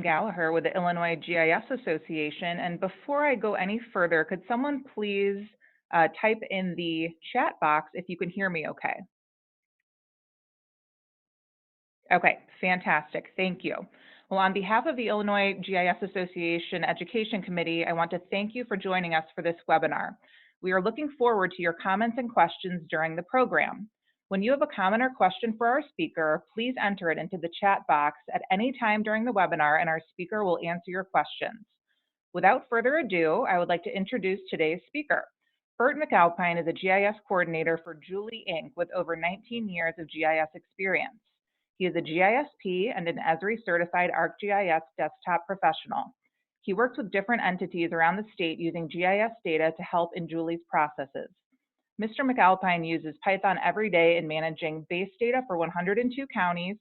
Gallagher with the Illinois GIS Association. And before I go any further, could someone please type in the chat box if you can hear me okay? Okay, fantastic. Thank you. Well, on behalf of the Illinois GIS Association Education Committee, I want to thank you for joining us for this webinar. We are looking forward to your comments and questions during the program. When you have a comment or question for our speaker, please enter it into the chat box at any time during the webinar and our speaker will answer your questions. Without further ado, I would like to introduce today's speaker. Bert McAlpine is a GIS coordinator for Julie Inc. with over 19 years of GIS experience. He is a GISP and an Esri certified ArcGIS desktop professional. He works with different entities around the state using GIS data to help in Julie's processes. Mr. McAlpine uses Python every day in managing base data for 102 counties,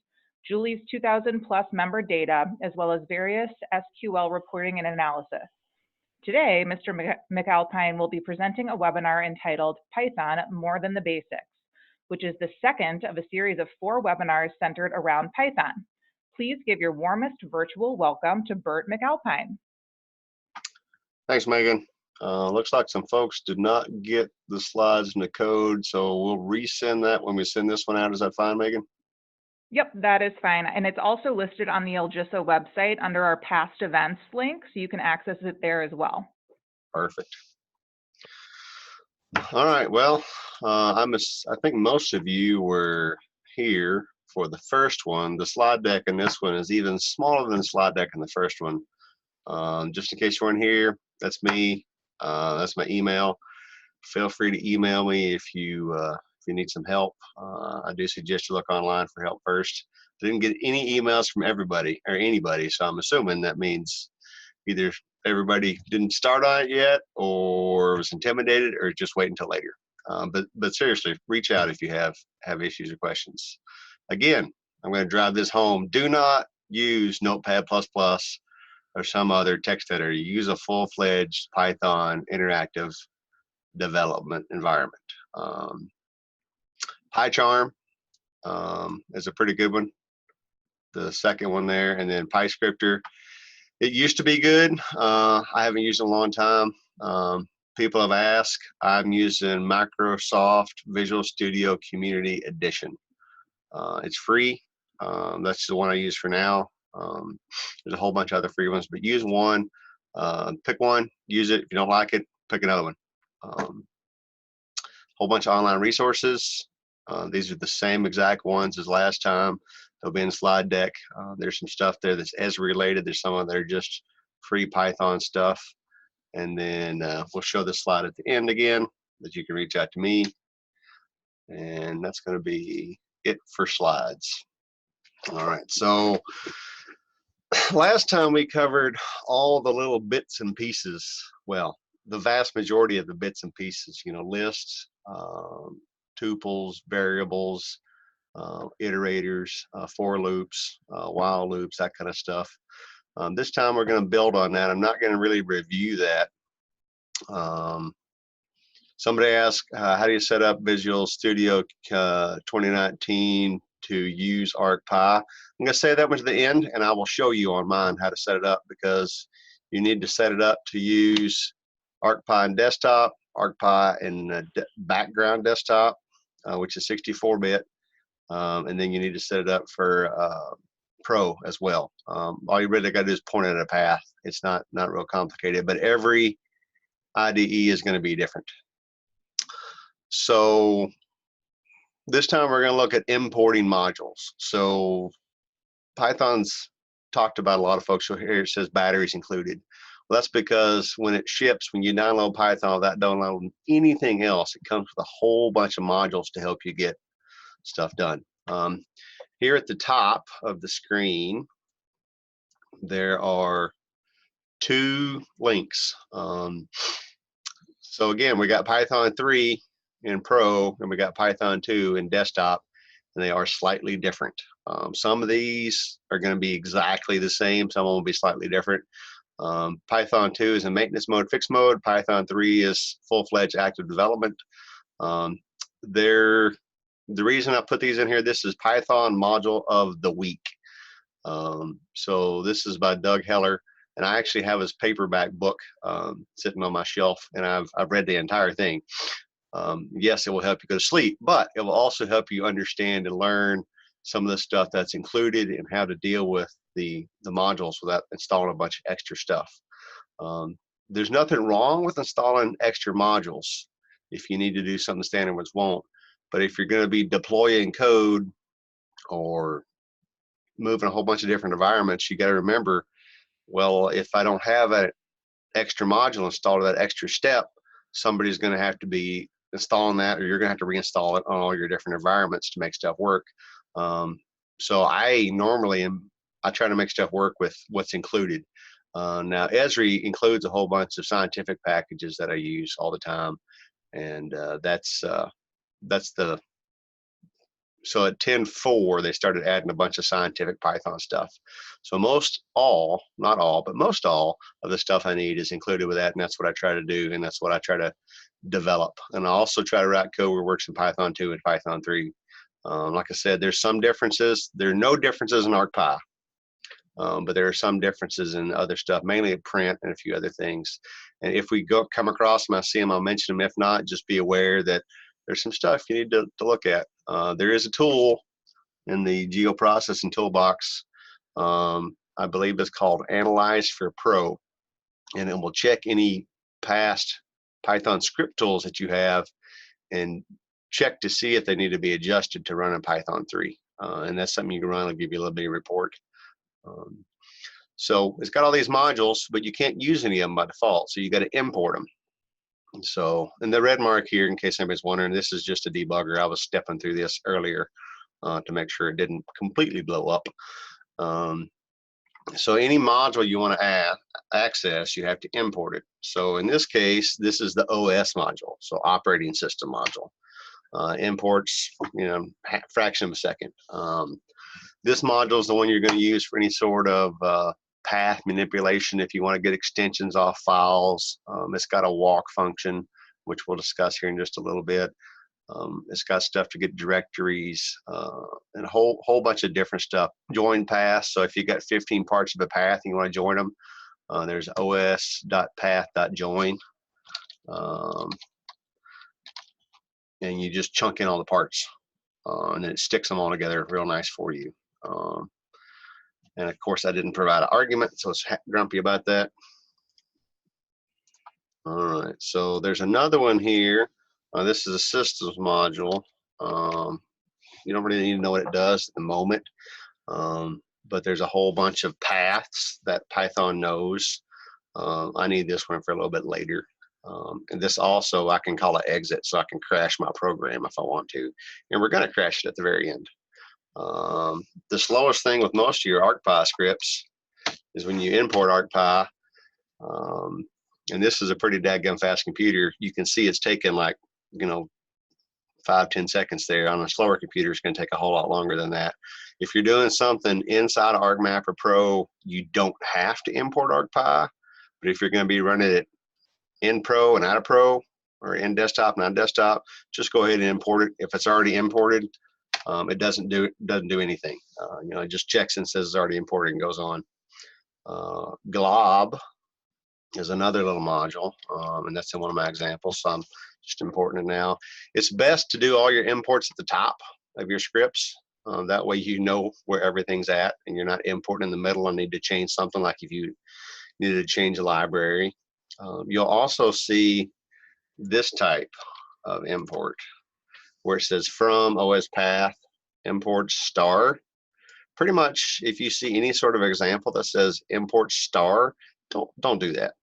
Julie's 2,000 plus member data, as well as various SQL reporting and analysis. Today, Mr. McAlpine will be presenting a webinar entitled Python More Than the Basics, which is the second of a series of 4 webinars centered around Python. Please give your warmest virtual welcome to Bert McAlpine. Thanks, Megan. Looks like some folks did not get the slides and the code, so we'll resend that when we send this one out. Is that fine, Megan? Yep, that is fine. And it's also listed on the ILGISA website under our past events link, so you can access it there as well. Perfect. All right, well, I think most of you were here for the first one. The slide deck in this one is even smaller than the slide deck in the first one. Just in case you weren't here, that's me. That's my email. Feel free to email me if you need some help. I do suggest you look online for help first. I didn't get any emails from everybody or anybody, so I'm assuming that means either everybody didn't start on it yet or was intimidated or just wait until later. But seriously, reach out if you have issues or questions. Again, I'm going to drive this home. Do not use Notepad++ or some other text editor. Use a full-fledged Python interactive development environment. PyCharm is a pretty good one, the second one there, and then PyScripter. It used to be good. I haven't used it in a long time. People have asked. I'm using Microsoft Visual Studio Community Edition. It's free. That's the one I use for now. There's a whole bunch of other free ones, but use one. Pick one, use it. If you don't like it, pick another one. Whole bunch of online resources. These are the same exact ones as last time. They'll be in the slide deck. There's some stuff there that's Esri related. There's some of that are just free Python stuff. And then we'll show the slide at the end again that you can reach out to me. And that's going to be it for slides. All right, so last time we covered all the little bits and pieces. Well, the vast majority of the bits and pieces, you know, lists, tuples, variables, iterators, for loops, while loops, that kind of stuff. This time we're going to build on that. I'm not going to really review that. Somebody asked, how do you set up Visual Studio 2019 to use ArcPy? I'm going to say that one to the end, and I will show you on mine how to set it up, because you need to set it up to use ArcPy in desktop, ArcPy in background desktop, which is 64-bit, and then you need to set it up for Pro as well. All you really got to do is point at a path. It's not real complicated, but every IDE is going to be different. So this time we're going to look at importing modules. So Python's talked about a lot of folks. So here it says batteries included. Well, that's because when it ships, when you download Python without downloading anything else, it comes with a whole bunch of modules to help you get stuff done. Here at the top of the screen, there are 2 links. So again, we got Python 3 in Pro, and we got Python 2 in desktop, and they are slightly different. Some of these are going to be exactly the same. Some will be slightly different. Python 2 is in maintenance mode, fixed mode. Python 3 is full-fledged active development. The reason I put these in here, this is Python module of the week. So this is by Doug Heller, and I actually have his paperback book sitting on my shelf, and I've read the entire thing. Yes, it will help you go to sleep, but it will also help you understand and learn some of the stuff that's included and how to deal with the modules without installing a bunch of extra stuff. There's nothing wrong with installing extra modules if you need to do something standard ones won't. But if you're going to be deploying code or moving a whole bunch of different environments, you got to remember, well, if I don't have an extra module installed, that extra step, somebody's going to have to be installing that, or you're going to have to reinstall it on all your different environments to make stuff work. So I try to make stuff work with what's included. Now Esri includes a whole bunch of scientific packages that I use all the time, and so at 10.4 they started adding a bunch of scientific Python stuff. So most all, not all, but most all of the stuff I need is included with that, and that's what I try to do, and that's what I try to develop. And I also try to write code where it works in Python 2 and Python 3. Like I said, there's some differences. There are no differences in arcpy, but there are some differences in other stuff, mainly at print and a few other things. And if we come across them, I see them, I'll mention them. If not, just be aware that there's some stuff you need to look at. There is a tool in the geoprocessing toolbox. I believe it's called Analyze for Pro, and it will check any past Python script tools that you have and check to see if they need to be adjusted to run in Python 3. And that's something you can run. I'll give you a little bit of report. So it's got all these modules, but you can't use any of them by default. So you got to import them. So, and the red mark here, in case anybody's wondering, this is just a debugger. I was stepping through this earlier to make sure it didn't completely blow up. So any module you want to access, you have to import it. So in this case, this is the OS module, so operating system module. Imports, fraction of a second. This module is the one you're going to use for any sort of path manipulation if you want to get extensions off files. It's got a walk function, which we'll discuss here in just a little bit. It's got stuff to get directories and a whole bunch of different stuff. Join paths. So if you got 15 parts of a path and you want to join them, there's os.path.join. And you just chunk in all the parts, and then it sticks them all together real nice for you. And of course, I didn't provide an argument, so it's grumpy about that. All right, so there's another one here. This is a systems module. You don't really need to know what it does at the moment, but there's a whole bunch of paths that Python knows. I need this one for a little bit later. And this also, I can call it exit, so I can crash my program if I want to. And we're going to crash it at the very end. The slowest thing with most of your arcpy scripts is when you import arcpy. And this is a pretty dadgum fast computer. You can see it's taking like, 5-10 seconds there. On a slower computer, it's going to take a whole lot longer than that. If you're doing something inside of ArcMap or Pro, you don't have to import arcpy. But if you're going to be running it in Pro and out of Pro, or in desktop and out of desktop, just go ahead and import it. If it's already imported, it doesn't do anything. It just checks and says it's already imported and goes on. Glob is another little module, and that's in one of my examples, so I'm just importing it now. It's best to do all your imports at the top of your scripts. That way you know where everything's at, and you're not importing in the middle and need to change something, like if you needed to change a library. You'll also see this type of import where it says from OS path import star. Pretty much, if you see any sort of example that says import star, don't do that.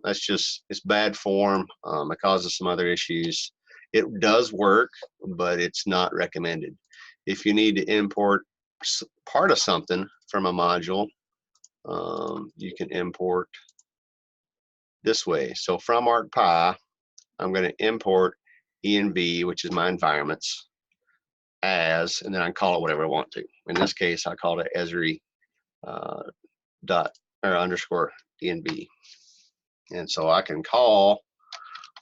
It's bad form. It causes some other issues. It does work, but it's not recommended. If you need to import part of something from a module, you can import this way. So from arcpy, I'm going to import env, which is my environments, as, and then I can call it whatever I want to. In this case, I called it Esri underscore env. And so I can call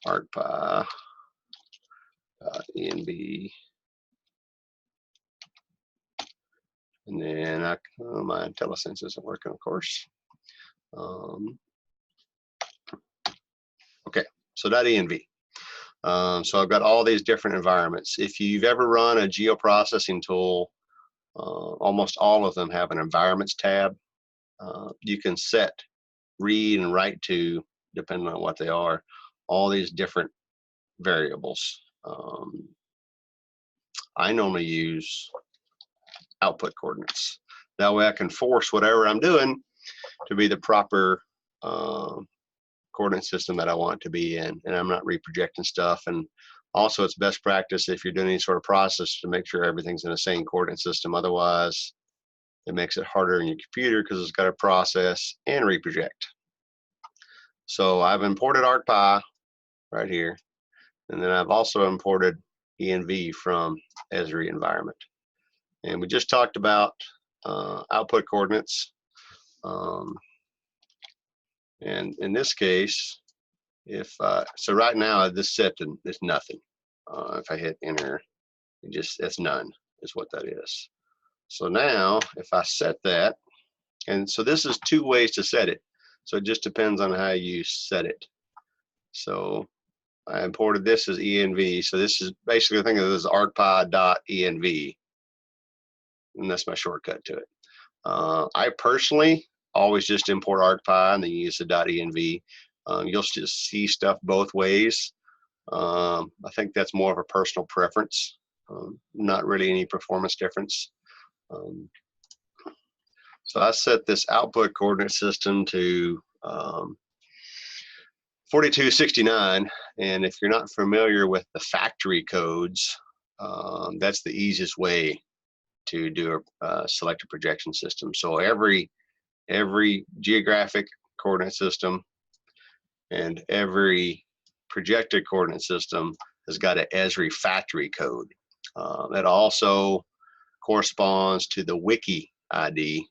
arcpy env And then my IntelliSense isn't working, of course. Okay, so .env. So I've got all these different environments. If you've ever run a geoprocessing tool, almost all of them have an environments tab. You can set, read, and write to, depending on what they are, all these different variables. I normally use output coordinates. That way I can force whatever I'm doing to be the proper coordinate system that I want to be in, and I'm not reprojecting stuff. And also, it's best practice if you're doing any sort of process to make sure everything's in the same coordinate system. Otherwise, it makes it harder in your computer because it's got to process and reproject. So I've imported arcpy right here, and then I've also imported env from Esri environment. And we just talked about output coordinates. And in this case, if so right now this set is nothing. If I hit enter, it's none is what that is. So now if I set that, and so this is two ways to set it. So it just depends on how you set it. So I imported this as env. So this is basically, think of this as arcpy.env. And that's my shortcut to it. I personally always just import arcpy and then use the .env. You'll just see stuff both ways. I think that's more of a personal preference, not really any performance difference. So I set this output coordinate system to 4269, and if you're not familiar with the factory codes, that's the easiest way to do a selected projection system. So every geographic coordinate system and every projected coordinate system has got an Esri factory code. That also corresponds to the wiki ID.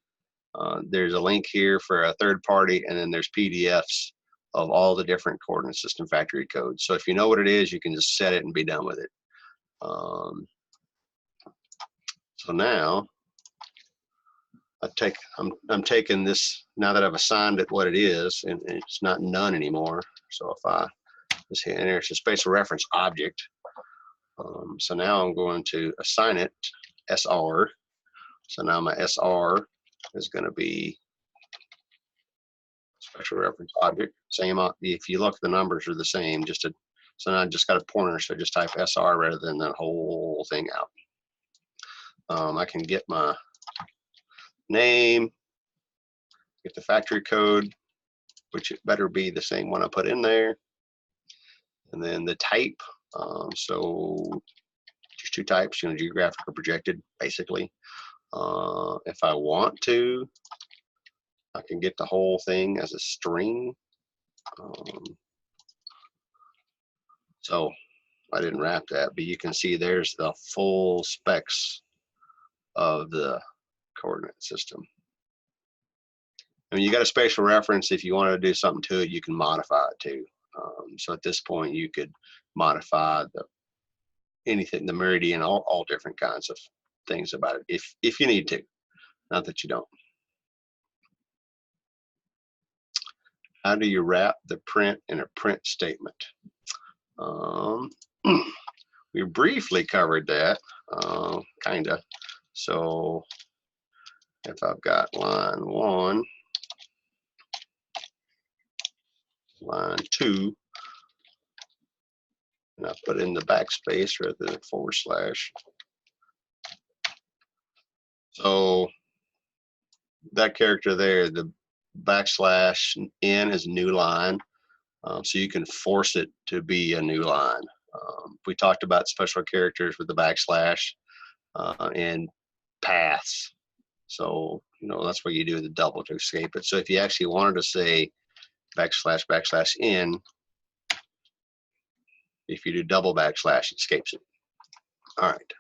There's a link here for a third party, and then there's PDFs of all the different coordinate system factory codes. So if you know what it is, you can just set it and be done with it. So now I'm taking this, now that I've assigned it what it is, and it's not none anymore. So if I just hit enter, it's a spatial reference object. So now I'm going to assign it SR. So now my SR is going to be special reference object. Same, if you look, the numbers are the same. So now I just got a pointer, so just type SR rather than the whole thing out. I can get my name, get the factory code, which it better be the same one I put in there, and then the type. So just two types, geographic or projected, basically. If I want to, I can get the whole thing as a string. So I didn't wrap that, but you can see there's the full specs of the coordinate system. I mean, you got a spatial reference. If you wanted to do something to it, you can modify it too. So at this point, you could modify anything, the meridian, all different kinds of things about it, if you need to. Not that you don't. How do you wrap the print in a print statement? We briefly covered that, kind of. So if I've got line 1, line 2, and I put in the backspace rather than /. So that character there, the \n is a new line. So you can force it to be a new line. We talked about special characters with the / and paths. So, that's what you do the double to escape it. So if you actually wanted to say \n, if you do double / it escapes it. All right.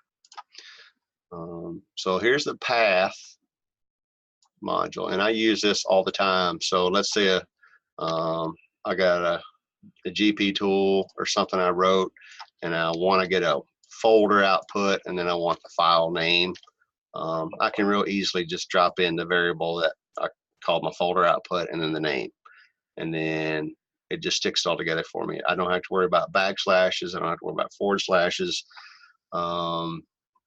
So here's the path module, and I use this all the time. So let's say I got a GP tool or something I wrote, and I want to get a folder output, and then I want the file name. I can real easily just drop in the variable that I called my folder output and then the name. And then it just sticks it all together for me. I don't have to worry about backslashes. I don't have to worry about forward slashes.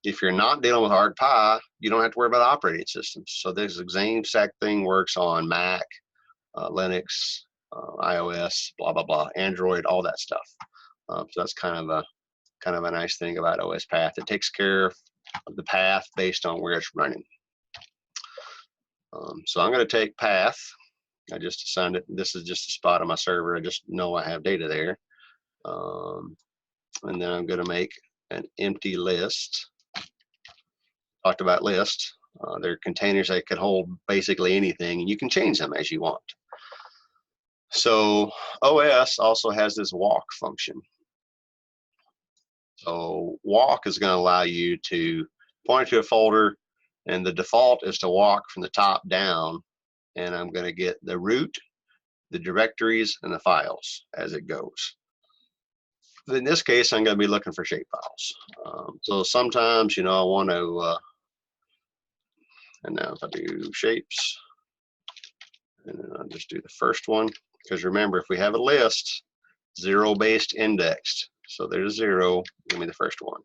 If you're not dealing with arcpy, you don't have to worry about operating systems. So this same exact thing works on Mac, Linux, iOS, blah, blah, blah, Android, all that stuff. So that's kind of a nice thing about OS path. It takes care of the path based on where it's running. So I'm going to take path. I just assigned it. This is just a spot on my server. I just know I have data there. And then I'm going to make an empty list. Talked about lists. They're containers that could hold basically anything, and you can change them as you want. So OS also has this walk function. So walk is going to allow you to point to a folder, and the default is to walk from the top down, and I'm going to get the root, the directories, and the files as it goes. In this case, I'm going to be looking for shapefiles. So sometimes, I want to, and now if I do shapes, and then I'll just do the first one, because remember, if we have a list, zero-based indexed, so there's 0, give me the first one.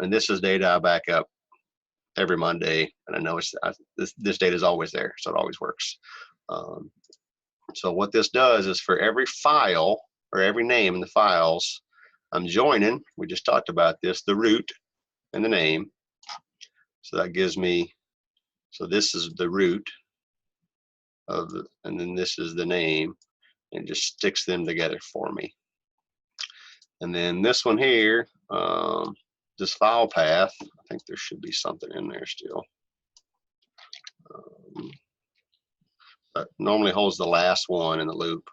And this is data I back up every Monday, and I know this data is always there, so it always works. So what this does is for every file, or every name in the files, I'm joining, we just talked about this, the root and the name. So that gives me, so this is the root of the, and then this is the name, and just sticks them together for me. And then this one here, this file path, I think there should be something in there still. But normally holds the last one in the loop.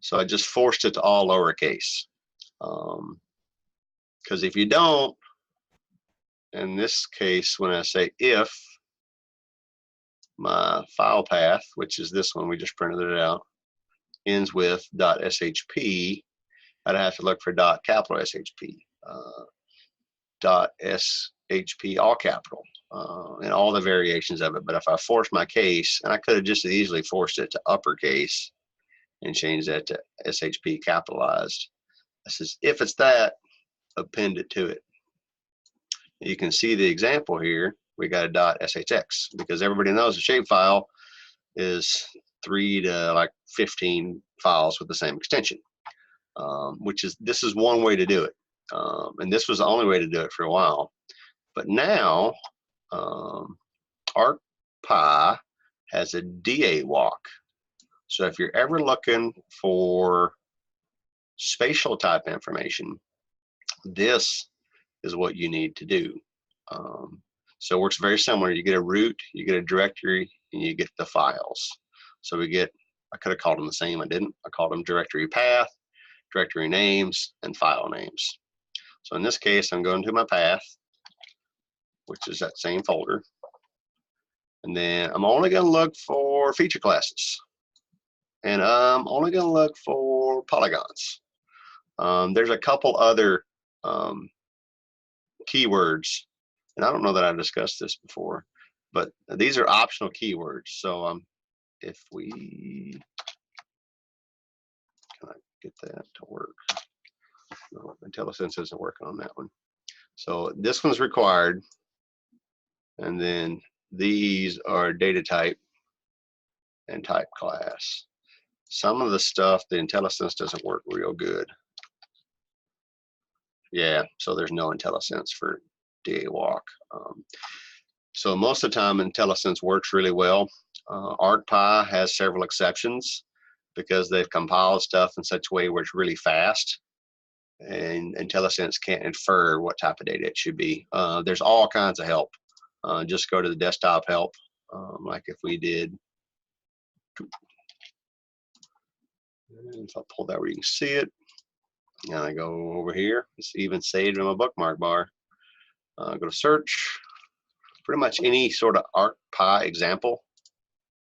So I just forced it to all lowercase. Because if you don't, in this case, when I say if my file path, which is this one, we just printed it out, ends with .shp, I'd have to look for capital SHP, .shp, all capital, and all the variations of it. But if I force my case, and I could have just as easily forced it to uppercase and change that to SHP capitalized. I says, if it's that, append it to it. You can see the example here. We got a .shx because everybody knows a shapefile is 3 to like 15 files with the same extension, this is one way to do it. And this was the only way to do it for a while. But now, arcpy has a DA walk. So if you're ever looking for spatial type information, this is what you need to do. So it works very similar. You get a root, you get a directory, and you get the files. So we get, I could have called them the same, I didn't. I called them directory path, directory names, and file names. So in this case, I'm going to my path, which is that same folder. And then I'm only going to look for feature classes. And I'm only going to look for polygons. There's a couple other keywords, and I don't know that I've discussed this before, but these are optional keywords. So if we, can I get that to work? No, IntelliSense isn't working on that one. So this one's required, and then these are data type and type class. Some of the stuff, the IntelliSense doesn't work real good. Yeah, so there's no IntelliSense for DA walk. So most of the time, IntelliSense works really well. arcpy has several exceptions because they've compiled stuff in such a way where it's really fast, and IntelliSense can't infer what type of data it should be. There's all kinds of help. Just go to the desktop help, like if we did. If I pull that where you can see it, and I go over here, it's even saved in my bookmark bar. Go to search. Pretty much any sort of arcpy example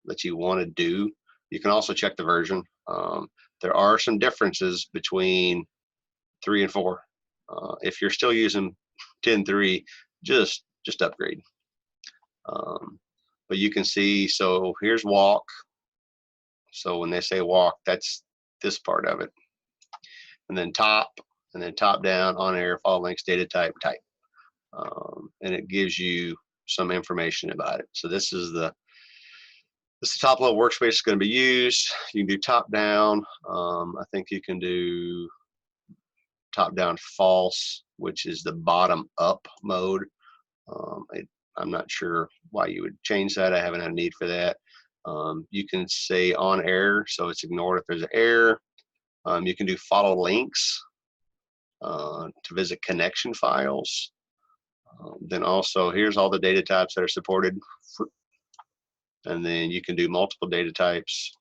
that you want to do. You can also check the version. There are some differences between 3 and 4. If you're still using 10.3, just upgrade. But you can see, so here's walk. So when they say walk, that's this part of it. And then top down, on air, file links, data type. And it gives you some information about it. So this is the top level workspace is going to be used. You can do top down. I think you can do top down false, which is the bottom up mode. I'm not sure why you would change that. I haven't had a need for that. You can say on error, so it's ignored if there's an error. You can do follow links to visit connection files. Then also, here's all the data types that are supported. And then you can do multiple data types.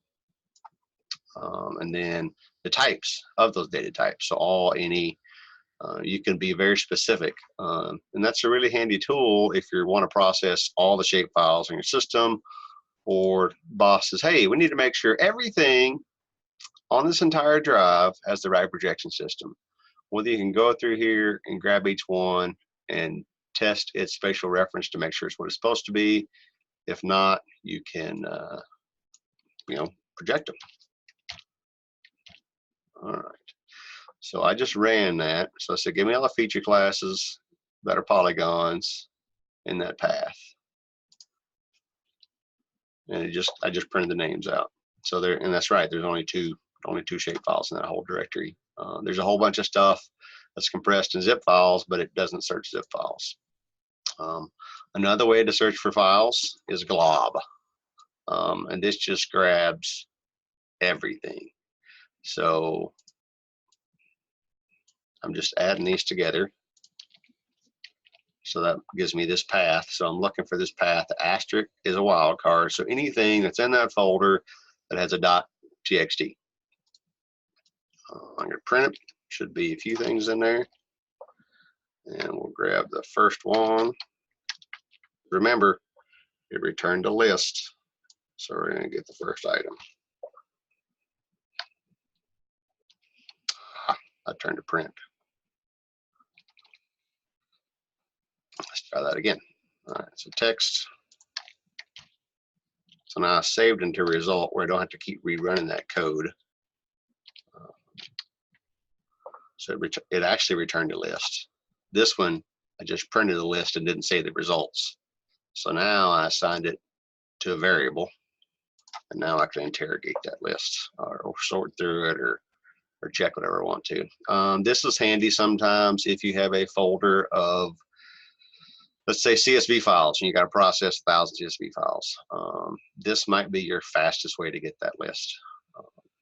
And then the types of those data types. So all, any, you can be very specific. And that's a really handy tool if you want to process all the shape files in your system, or boss says, hey, we need to make sure everything on this entire drive has the right projection system. Well, you can go through here and grab each one and test its spatial reference to make sure it's what it's supposed to be. If not, you can, project them. All right. So I just ran that. So I said, give me all the feature classes that are polygons in that path. And I just printed the names out. So there, and that's right. There's only two shape files in that whole directory. There's a whole bunch of stuff that's compressed in zip files, but it doesn't search zip files. Another way to search for files is glob. And this just grabs everything. So I'm just adding these together. So that gives me this path. So I'm looking for this path. The asterisk is a wildcard. So anything that's in that folder that has a .txt. I'm going to print it. Should be a few things in there. And we'll grab the first one. Remember, it returned a list. So we're going to get the first item. I turned to print. Let's try that again. All right, so text. So now I saved into a result where I don't have to keep rerunning that code. So it actually returned a list. This one, I just printed a list and didn't save the results. So now I assigned it to a variable. And now I can interrogate that list or sort through it or check whatever I want to. This is handy sometimes if you have a folder of, let's say, CSV files, and you got to process 1,000 CSV files. This might be your fastest way to get that list.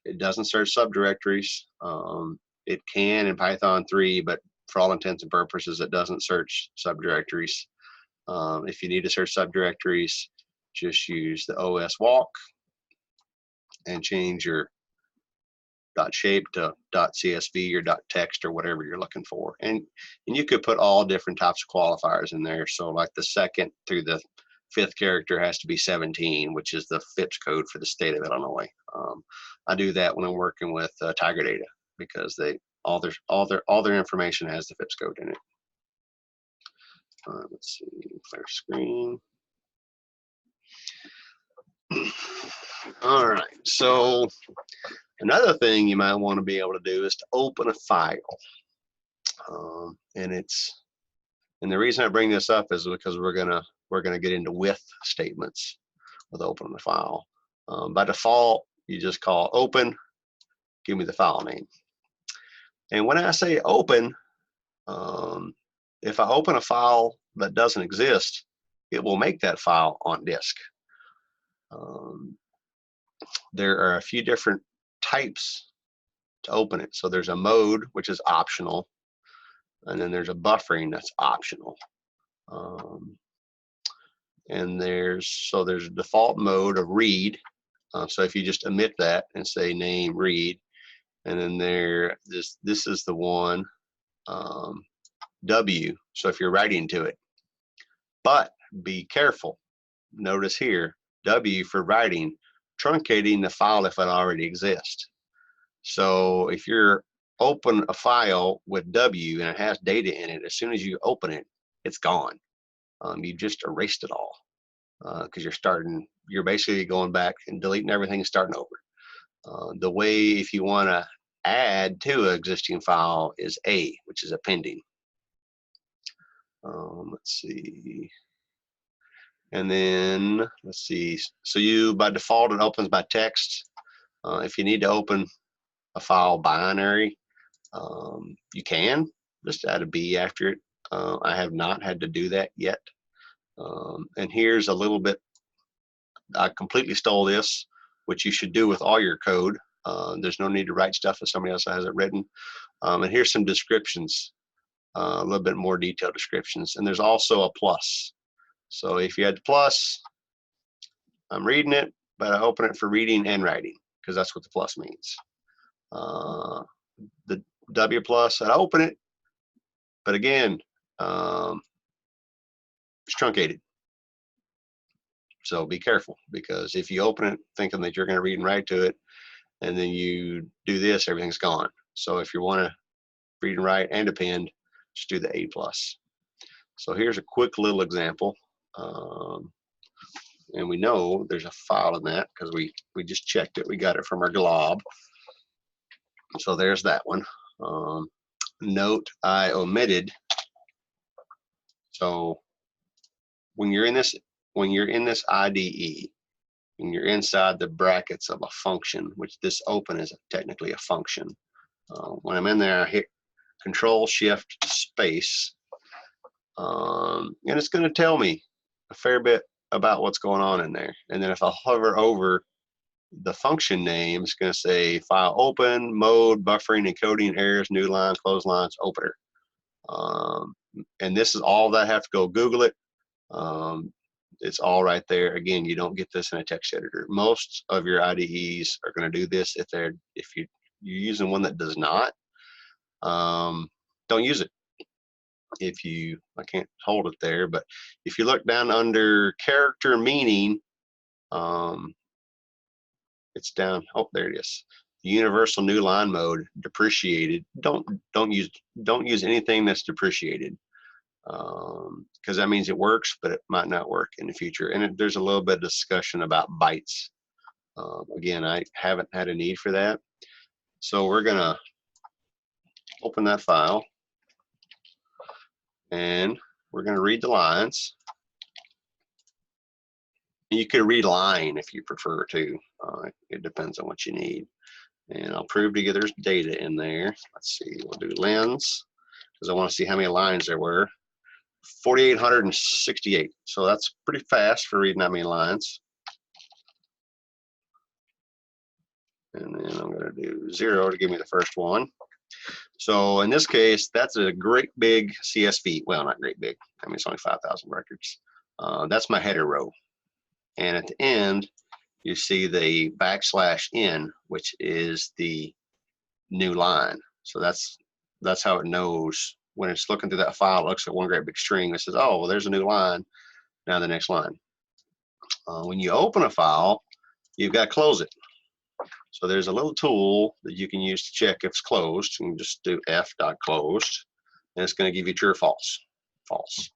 It doesn't search subdirectories. It can in Python 3, but for all intents and purposes, it doesn't search subdirectories. If you need to search subdirectories, just use the OS walk and change your .shape to .csv or .text or whatever you're looking for. And you could put all different types of qualifiers in there. So like the second through the 5th character has to be 17, which is the FIPS code for the state of Illinois. I do that when I'm working with Tiger Data because all their information has the FIPS code in it. Let's see, clear screen. All right, so another thing you might want to be able to do is to open a file. And the reason I bring this up is because we're gonna get into with statements with opening the file. By default, you just call open, give me the file name. And when I say open, if I open a file that doesn't exist, it will make that file on disk. There are a few different types to open it. So there's a mode, which is optional, and then there's a buffering that's optional. And there's a default mode of read. So if you just omit that and say name read, and then this is the one W. So if you're writing to it, but be careful. Notice here W for writing, truncating the file if it already exists. So if you're open a file with W and it has data in it, as soon as you open it, it's gone. You just erased it all because you're basically going back and deleting everything and starting over. The way if you want to add to an existing file is A, which is appending. Let's see. And then let's see. So you, by default, it opens by text. If you need to open a file binary, you can just add a B after it. I have not had to do that yet. And here's a little bit. I completely stole this, which you should do with all your code. There's no need to write stuff if somebody else has it written. And here's some descriptions, a little bit more detailed descriptions. And there's also a plus. So if you had the plus, I'm reading it, but I open it for reading and writing because that's what the plus means. The W plus, I open it, but again, it's truncated. So be careful, because if you open it thinking that you're going to read and write to it, and then you do this, everything's gone. So if you want to read and write and append, just do the A plus. So here's a quick little example. And we know there's a file in that because we just checked it. We got it from our glob. So there's that one. Note I omitted. So when you're in this IDE, and you're inside the brackets of a function, which this open is technically a function. When I'm in there, I hit Control Shift Space, and it's going to tell me a fair bit about what's going on in there. And then if I hover over the function name, it's going to say file open, mode, buffering, encoding, errors, new line, close lines, opener. And this is all that I have to go Google it. It's all right there. Again, you don't get this in a text editor. Most of your IDEs are going to do this. If you're using one that does not, don't use it. I can't hold it there, but if you look down under character meaning, it's down. Oh, there it is. Universal new line mode depreciated. Don't use anything that's depreciated. Because that means it works, but it might not work in the future. And there's a little bit of discussion about bytes. Again, I haven't had a need for that. So we're going to open that file, and we're going to read the lines. You could read line if you prefer to. It depends on what you need. And I'll prove to you there's data in there. Let's see, we'll do lens, because I want to see how many lines there were. 4,868. So that's pretty fast for reading that many lines. And then I'm going to do 0 to give me the first one. So in this case, that's a great big CSV. Well, not great big. I mean, it's only 5,000 records. That's my header row. And at the end, you see the \n, which is the new line. So that's how it knows. When it's looking through that file, it looks at one great big string. It says, oh, well, there's a new line. Now the next line. When you open a file, you've got to close it. So there's a little tool that you can use to check if it's closed. You can just do f.closed, and it's going to give you true or false. False.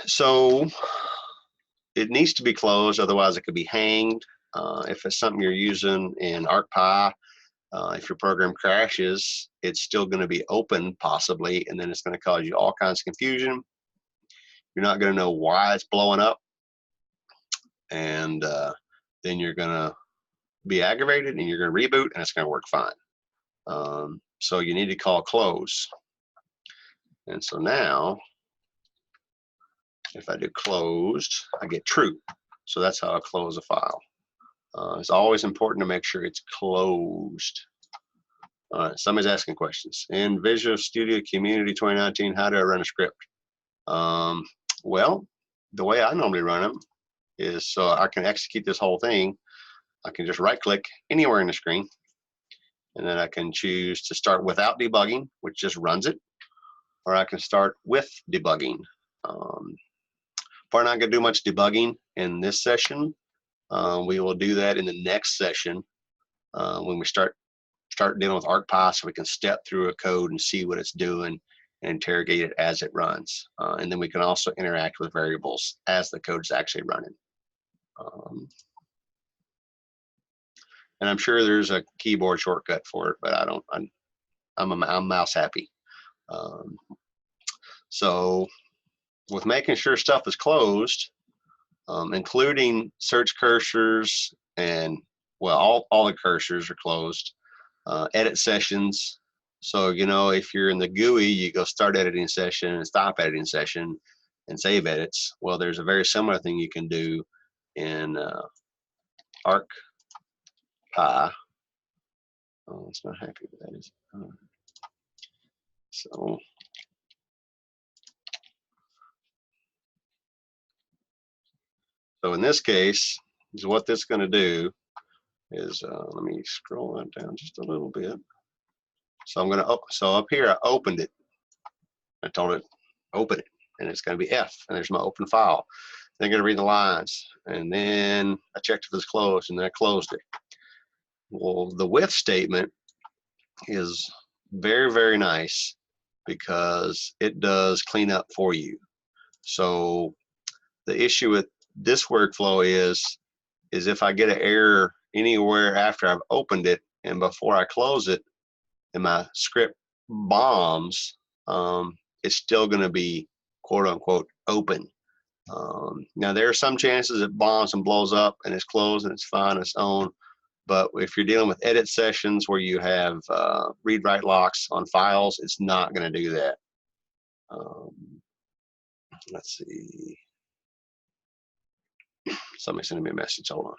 So it needs to be closed, otherwise it could be hanged. If it's something you're using in arcpy, if your program crashes, it's still going to be open possibly, and then it's going to cause you all kinds of confusion. You're not going to know why it's blowing up, and then you're going to be aggravated, and you're going to reboot, and it's going to work fine. So you need to call close. And so now, if I do closed, I get true. So that's how I close a file. It's always important to make sure it's closed. Somebody's asking questions. In Visual Studio Community 2019, how do I run a script? Well, the way I normally run them is so I can execute this whole thing. I can just right click anywhere in the screen, and then I can choose to start without debugging, which just runs it, or I can start with debugging. We're not going to do much debugging in this session. We will do that in the next session when we start dealing with arcpy, so we can step through a code and see what it's doing and interrogate it as it runs. And then we can also interact with variables as the code is actually running. And I'm sure there's a keyboard shortcut for it, but I don't. I'm mouse happy. So with making sure stuff is closed, including search cursors and, well, all the cursors are closed. Edit sessions. So, you know, if you're in the GUI, you go start editing session and stop editing session and save edits. Well, there's a very similar thing you can do in arcpy. Oh, it's not happy with that, is it? So in this case, is what this is going to do is, let me scroll that down just a little bit. So I'm going to, so up here, I opened it. I told it, open it, and it's going to be F, and there's my open file. Then I'm going to read the lines, and then I checked if it's closed, and then I closed it. Well, the with statement is very, very nice because it does clean up for you. So the issue with this workflow is if I get an error anywhere after I've opened it and before I close it, and my script bombs, it's still going to be quote unquote open. Now there are some chances it bombs and blows up and it's closed and it's fine on its own. But if you're dealing with edit sessions where you have read-write locks on files, it's not going to do that. Let's see. Somebody sending me a message. Hold on.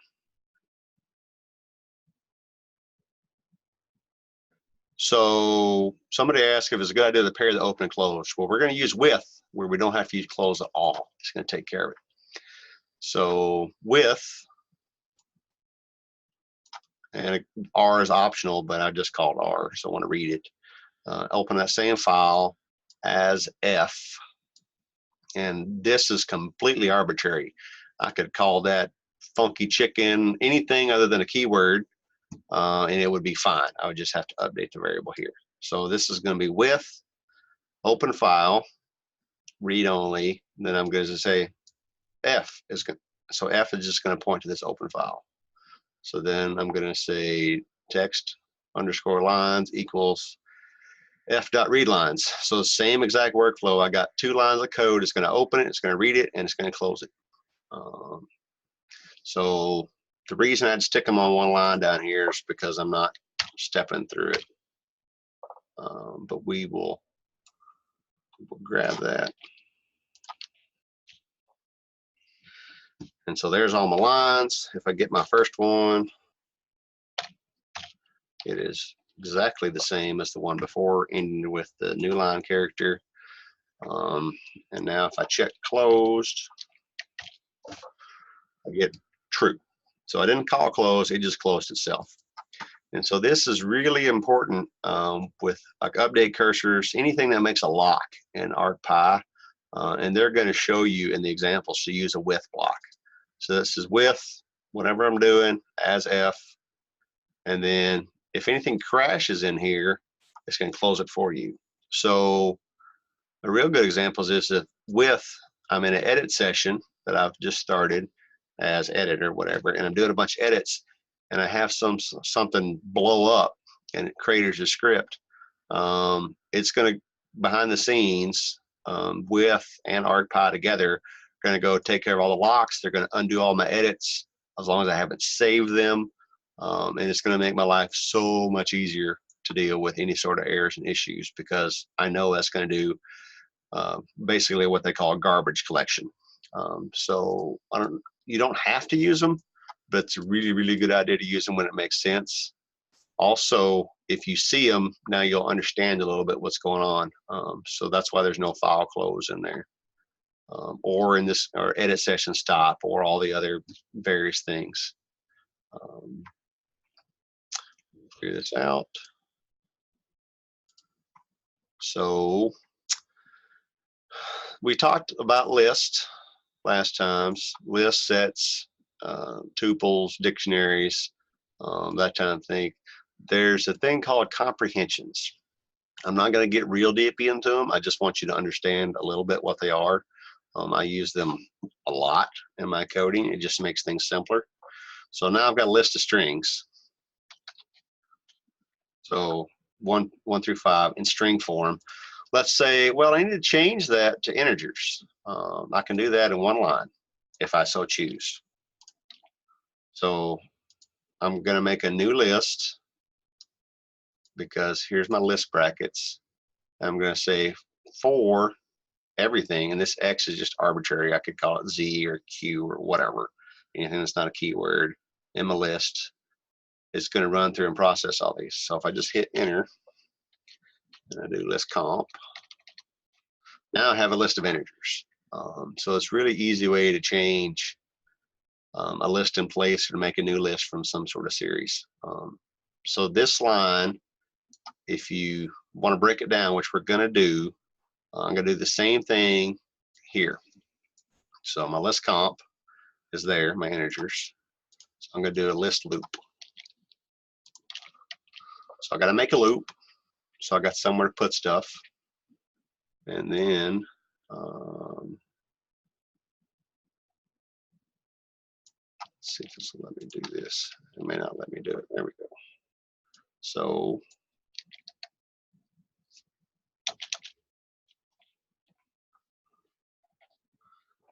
So somebody asked if it's a good idea to pair the open and close. Well, we're going to use with, where we don't have to use close at all. It's going to take care of it. So with, and R is optional, but I just called R, so I want to read it. Open that same file as F, and this is completely arbitrary. I could call that funky chicken, anything other than a keyword, and it would be fine. I would just have to update the variable here. So this is going to be with open file, read only. Then I'm going to say F is going. So F is just going to point to this open file. So then I'm going to say text underscore lines equals f.read lines. So the same exact workflow. I got 2 lines of code. It's going to open it, it's going to read it, and it's going to close it. So the reason I'd stick them on one line down here is because I'm not stepping through it. But we'll grab that. And so there's all my lines. If I get my first one, it is exactly the same as the one before, ending with the new line character. And now if I check closed, I get true. So I didn't call close, it just closed itself. And so this is really important with like update cursors, anything that makes a lock in arcpy, and they're going to show you in the examples to use a with block. So this is with whatever I'm doing as F, and then if anything crashes in here, it's going to close it for you. So a real good example is if with I'm in an edit session that I've just started as editor, whatever, and I'm doing a bunch of edits, and I have something blow up and it craters a script, it's going to, behind the scenes, with and arcpy together, going to go take care of all the locks. They're going to undo all my edits as long as I haven't saved them, and it's going to make my life so much easier to deal with any sort of errors and issues, because I know that's going to do basically what they call a garbage collection. So you don't have to use them, but it's a really, really good idea to use them when it makes sense. Also, if you see them, now you'll understand a little bit what's going on. So that's why there's no file close in there, or in this, or edit session stop, or all the other various things. Figure this out. So we talked about lists last times, list sets, tuples, dictionaries, that kind of thing. There's a thing called comprehensions. I'm not going to get real deep into them. I just want you to understand a little bit what they are. I use them a lot in my coding. It just makes things simpler. So now I've got a list of strings. So one through 5 in string form. Let's say, well, I need to change that to integers. I can do that in one line if I so choose. So I'm going to make a new list, because here's my list brackets. I'm going to say for everything, and this X is just arbitrary. I could call it Z or Q or whatever. Anything that's not a keyword in my list is going to run through and process all these. So if I just hit enter and I do list comp, now I have a list of integers. So it's really easy way to change a list in place or to make a new list from some sort of series. So this line, if you want to break it down, which we're going to do, I'm going to do the same thing here. So my list comp is there, my integers. So I'm going to do a list loop. So I got to make a loop. So I got somewhere to put stuff. And then let's see if this will let me do this. It may not let me do it. There we go. So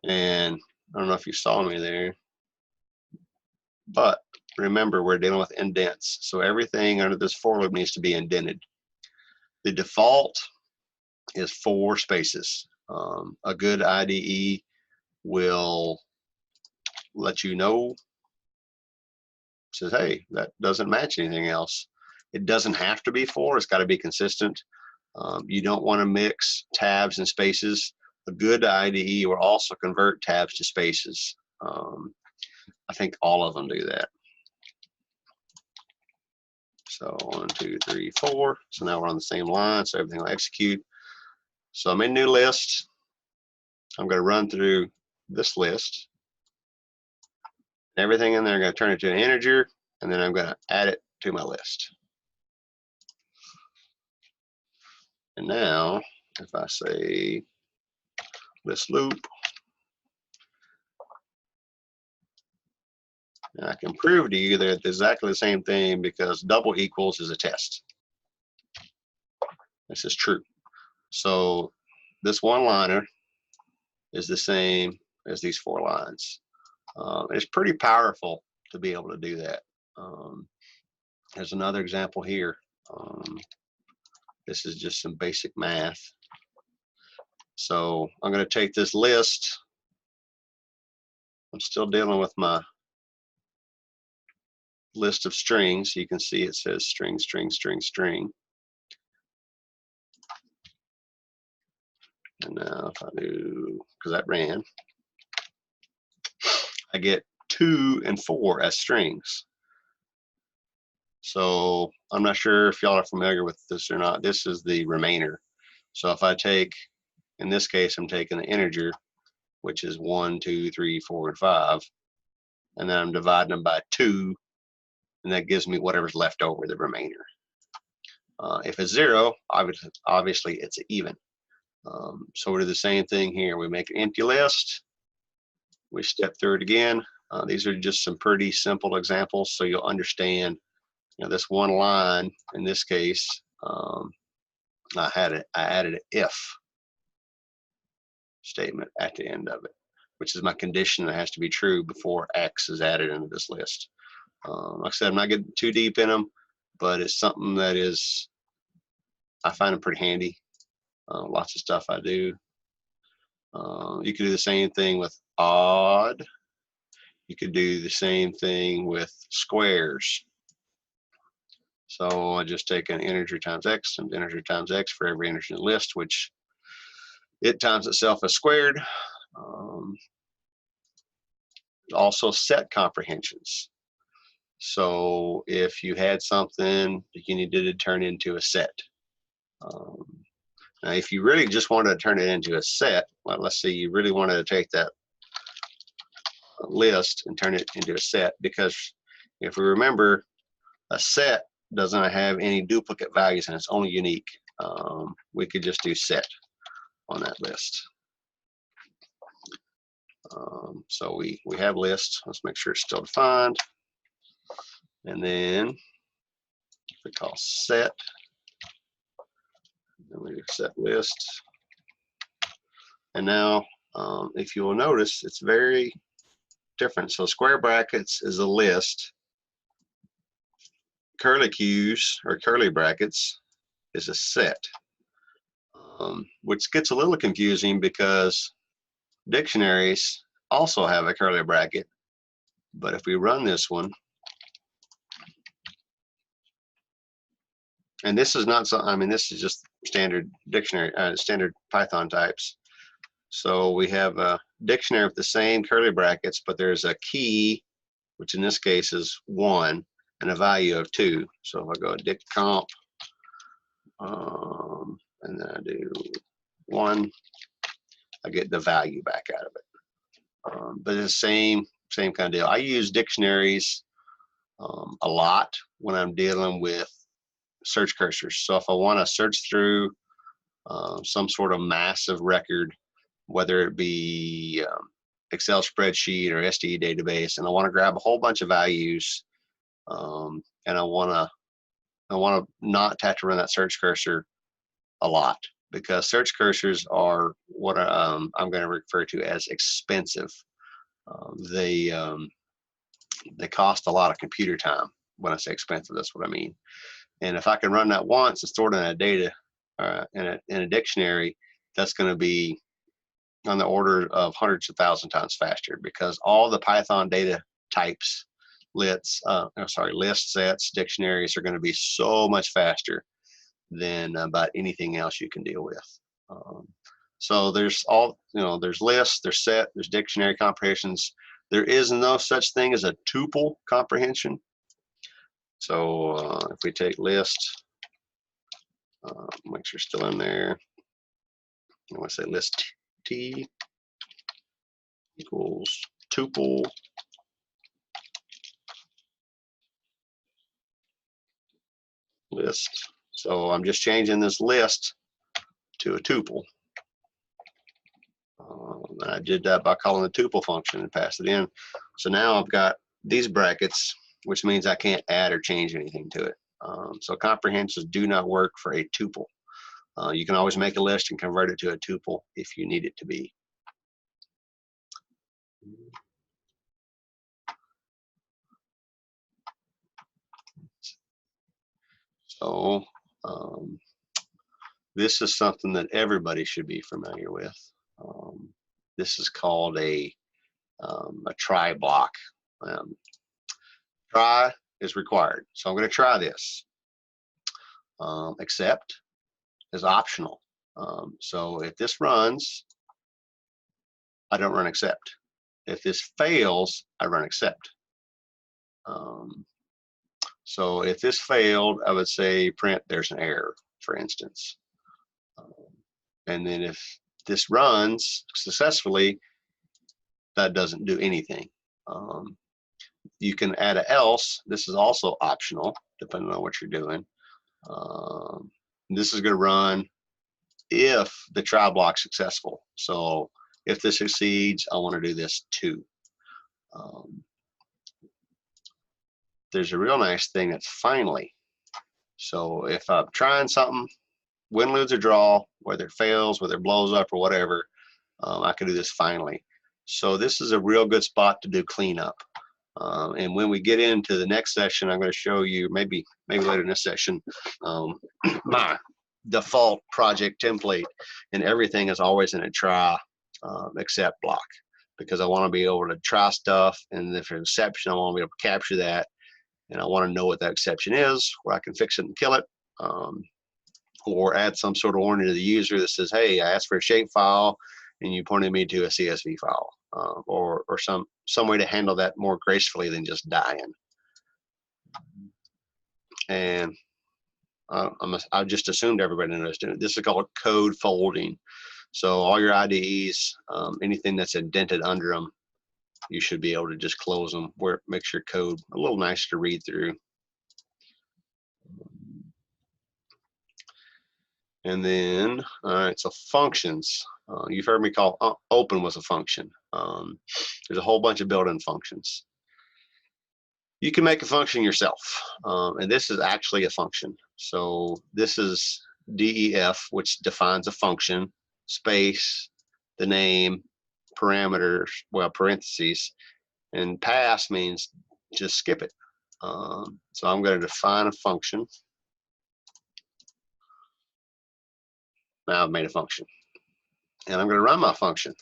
and I don't know if you saw me there, but remember we're dealing with indents. So everything under this for loop needs to be indented. The default is 4 spaces. A good IDE will let you know, says, hey, that doesn't match anything else. It doesn't have to be 4, it's got to be consistent. You don't want to mix tabs and spaces. A good IDE will also convert tabs to spaces. I think all of them do that. So 1, 2, 3, 4. So now we're on the same line, so everything will execute. So I'm in new list. I'm going to run through this list. Everything in there, I'm going to turn it to an integer, and then I'm going to add it to my list. And now, if I say list loop, and I can prove to you that it's exactly the same thing, because double equals is a test. This is true. So this one-liner is the same as these 4 lines. It's pretty powerful to be able to do that. There's another example here. This is just some basic math. So I'm going to take this list. I'm still dealing with my list of strings. You can see it says string, string, string, string. And now if I do, because that ran, I get 2 and 4 as strings. So I'm not sure if y'all are familiar with this or not. This is the remainder. So if I take, in this case, I'm taking the integer, which is 1, 2, 3, 4, and 5, and then I'm dividing them by 2, and that gives me whatever's left over, the remainder. If it's 0, obviously it's even. So we do the same thing here. We make an empty list. We step through it again. These are just some pretty simple examples, so you'll understand. This one line in this case, I added an if statement at the end of it, which is my condition that has to be true before X is added into this list. Like I said, I'm not getting too deep in them, but it's something that is, I find them pretty handy. Lots of stuff I do. You could do the same thing with odd. You could do the same thing with squares. So I just take an integer times x and integer times x for every integer in the list, which it times itself as squared. Also set comprehensions. So if you had something that you needed to turn into a set. Now, if you really just wanted to turn it into a set, well, let's say you really wanted to take that list and turn it into a set, because if we remember, a set doesn't have any duplicate values and it's only unique. we could just do set on that list. So we have list. Let's make sure it's still defined. And then we call set. And we set list. And now, if you will notice, it's very different. So square brackets is a list. Curly cues or curly brackets is a set, which gets a little confusing because dictionaries also have a curly bracket. But if we run this one, and this is not so, I mean, this is just standard dictionary, standard Python types. So we have a dictionary with the same curly brackets, but there's a key, which in this case is 1, and a value of 2. So if I go dict comp, and then I do 1, I get the value back out of it. But it's the same kind of deal. I use dictionaries a lot when I'm dealing with search cursors. So if I want to search through some sort of massive record, whether it be Excel spreadsheet or SDE database, and I want to grab a whole bunch of values, and I want to not have to run that search cursor a lot, because search cursors are what I'm going to refer to as expensive. They cost a lot of computer time. When I say expensive, that's what I mean. And if I can run that once and store it in a data in a dictionary, that's going to be on the order of hundreds of thousands times faster, because all the Python data types, lists, sets, dictionaries are going to be so much faster than about anything else you can deal with. So there's there's lists, there's set, there's dictionary comprehensions. There is no such thing as a tuple comprehension. So if we take list, make sure it's still in there. I want to say list t equals tuple list. So I'm just changing this list to a tuple. And I did that by calling the tuple function and pass it in. So now I've got these brackets, which means I can't add or change anything to it. So comprehensions do not work for a tuple. You can always make a list and convert it to a tuple if you need it to be. So this is something that everybody should be familiar with. This is called a try block. Try is required. So I'm going to try this. Accept is optional. So if this runs, I don't run accept. If this fails, I run accept. So if this failed, I would say print there's an error, for instance. And then if this runs successfully, that doesn't do anything. You can add a else. This is also optional, depending on what you're doing. This is going to run if the try block's successful. So if this succeeds, I want to do this too. There's a real nice thing that's finally. So if I'm trying something, win, lose, or draw, whether it fails, whether it blows up or whatever, I can do this finally. So this is a real good spot to do cleanup. And when we get into the next session, I'm going to show you, maybe later in this session, my default project template, and everything is always in a try except block, because I want to be able to try stuff, and if there's an exception, I want to be able to capture that, and I want to know what that exception is, where I can fix it and kill it, or add some sort of warning to the user that says, hey, I asked for a shape file and you pointed me to a CSV file, or some way to handle that more gracefully than just dying. And I just assumed everybody knows doing it. This is called code folding. So all your IDEs, anything that's indented under them, you should be able to just close them, where it makes your code a little nicer to read through. And then, all right, so functions. You've heard me call open was a function. There's a whole bunch of built-in functions. You can make a function yourself, and this is actually a function. So this is DEF, which defines a function, space, the name, parameters, well, parentheses, and pass means just skip it. So I'm going to define a function. Now I've made a function, and I'm going to run my function.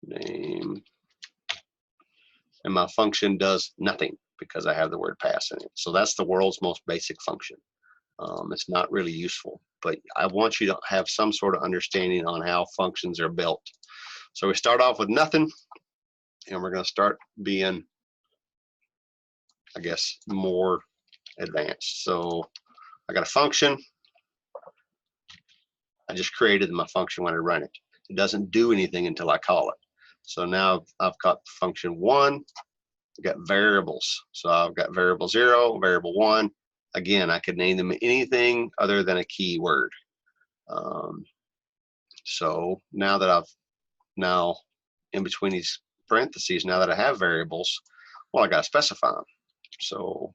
Name, and my function does nothing because I have the word pass in it. So that's the world's most basic function. It's not really useful, but I want you to have some sort of understanding on how functions are built. So we start off with nothing, and we're going to start being, I guess, more advanced. So I got a function. I just created my function when I run it. It doesn't do anything until I call it. So now I've got function 1. I've got variables. So I've got variable 0, variable 1. Again, I could name them anything other than a keyword. So now that I've in between these parentheses, now that I have variables, well, I got to specify them. So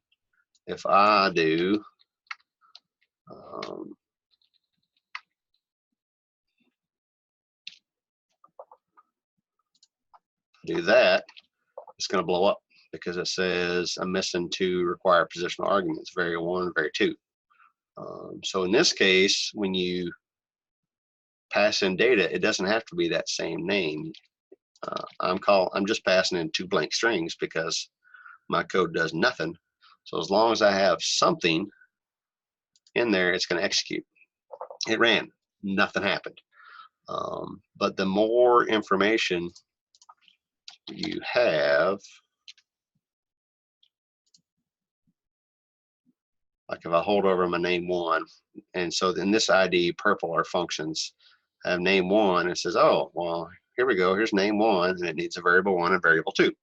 if I do that, it's going to blow up because it says I'm missing 2 required positional arguments, variable 1 and variable 2. So in this case, when you pass in data, it doesn't have to be that same name. I'm just passing in 2 blank strings because my code does nothing. So as long as I have something in there, it's going to execute. It ran, nothing happened. But the more information you have, like if I hold over my name 1, and so in this ID, purple are functions, I have name 1, it says, oh, well, here we go, here's name 1, and it needs a variable 1 and variable 2.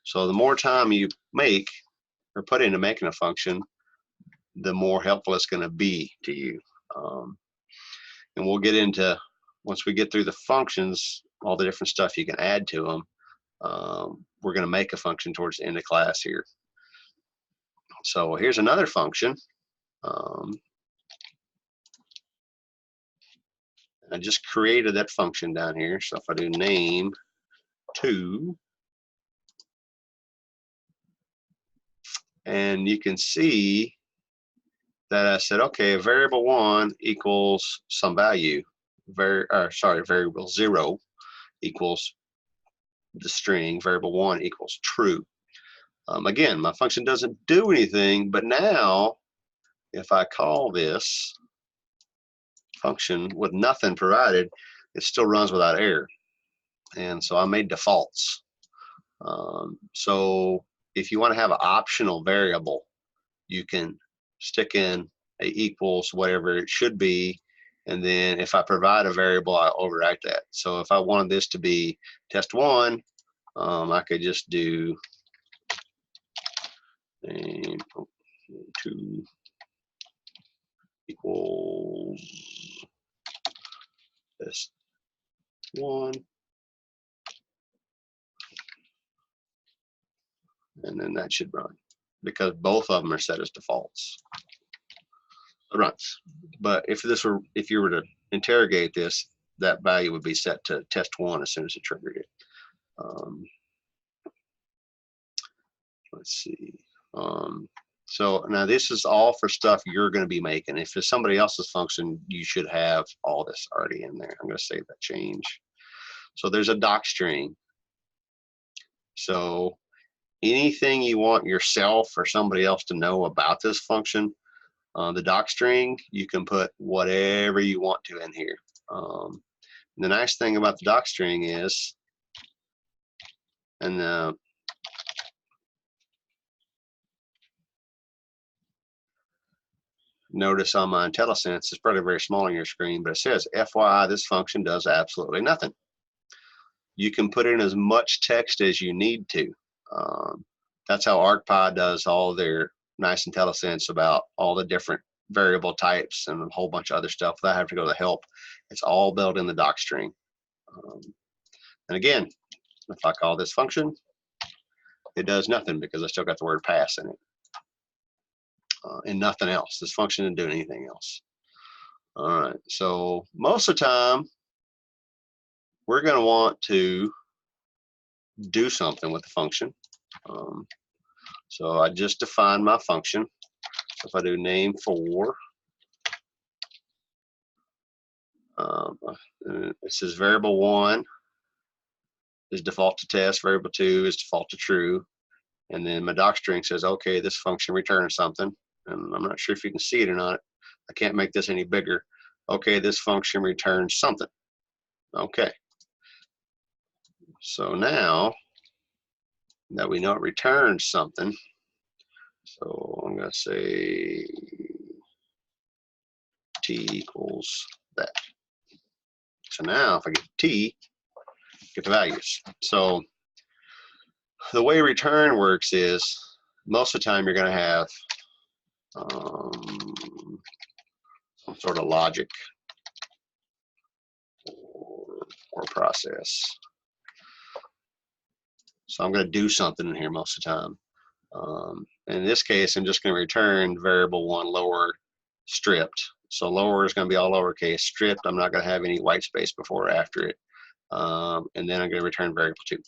So the more time you make or put into making a function, the more helpful it's going to be to you. And we'll get into, once we get through the functions, all the different stuff you can add to them. We're going to make a function towards the end of class here. So here's another function. I just created that function down here. So if I do name 2, and you can see that I said, okay, variable 1 equals some value. Variable 0 equals the string. Variable 1 equals true. Again, my function doesn't do anything, but now if I call this function with nothing provided, it still runs without error. And so I made defaults. So if you want to have an optional variable, you can stick in a equals whatever it should be, and then if I provide a variable, I overwrite that. So if I wanted this to be test1, I could just do name 2 equals test1, and then that should run because both of them are set as defaults. It runs. But if you were to interrogate this, that value would be set to test1 as soon as it triggered it. Let's see. So now this is all for stuff you're going to be making. If it's somebody else's function, you should have all this already in there. I'm going to save that change. So there's a doc string. So anything you want yourself or somebody else to know about this function, the doc string, you can put whatever you want to in here. The nice thing about the doc string is, and notice on my IntelliSense, it's probably very small on your screen, but it says, FYI, this function does absolutely nothing. You can put in as much text as you need to. That's how arcpy does all their nice IntelliSense about all the different variable types and a whole bunch of other stuff without having to go to help. It's all built in the doc string. And again, if I call this function, it does nothing because I still got the word pass in it. And nothing else. This function didn't do anything else. All right, so most of the time, we're going to want to do something with the function. So I just defined my function. So if I do name for, it says variable 1 is default to test, variable 2 is default to true, and then my doc string says, okay, this function returns something, and I'm not sure if you can see it or not. I can't make this any bigger. Okay, this function returns something. Okay. So now that we know it returns something, so I'm going to say t equals that. So now if I get t, get the values. So the way return works is most of the time you're going to have some sort of logic or process. So I'm going to do something in here most of the time. In this case, I'm just going to return variable 1 lower stripped. So lower is going to be all lowercase. Stripped, I'm not going to have any white space before or after it. And then I'm going to return variable 2.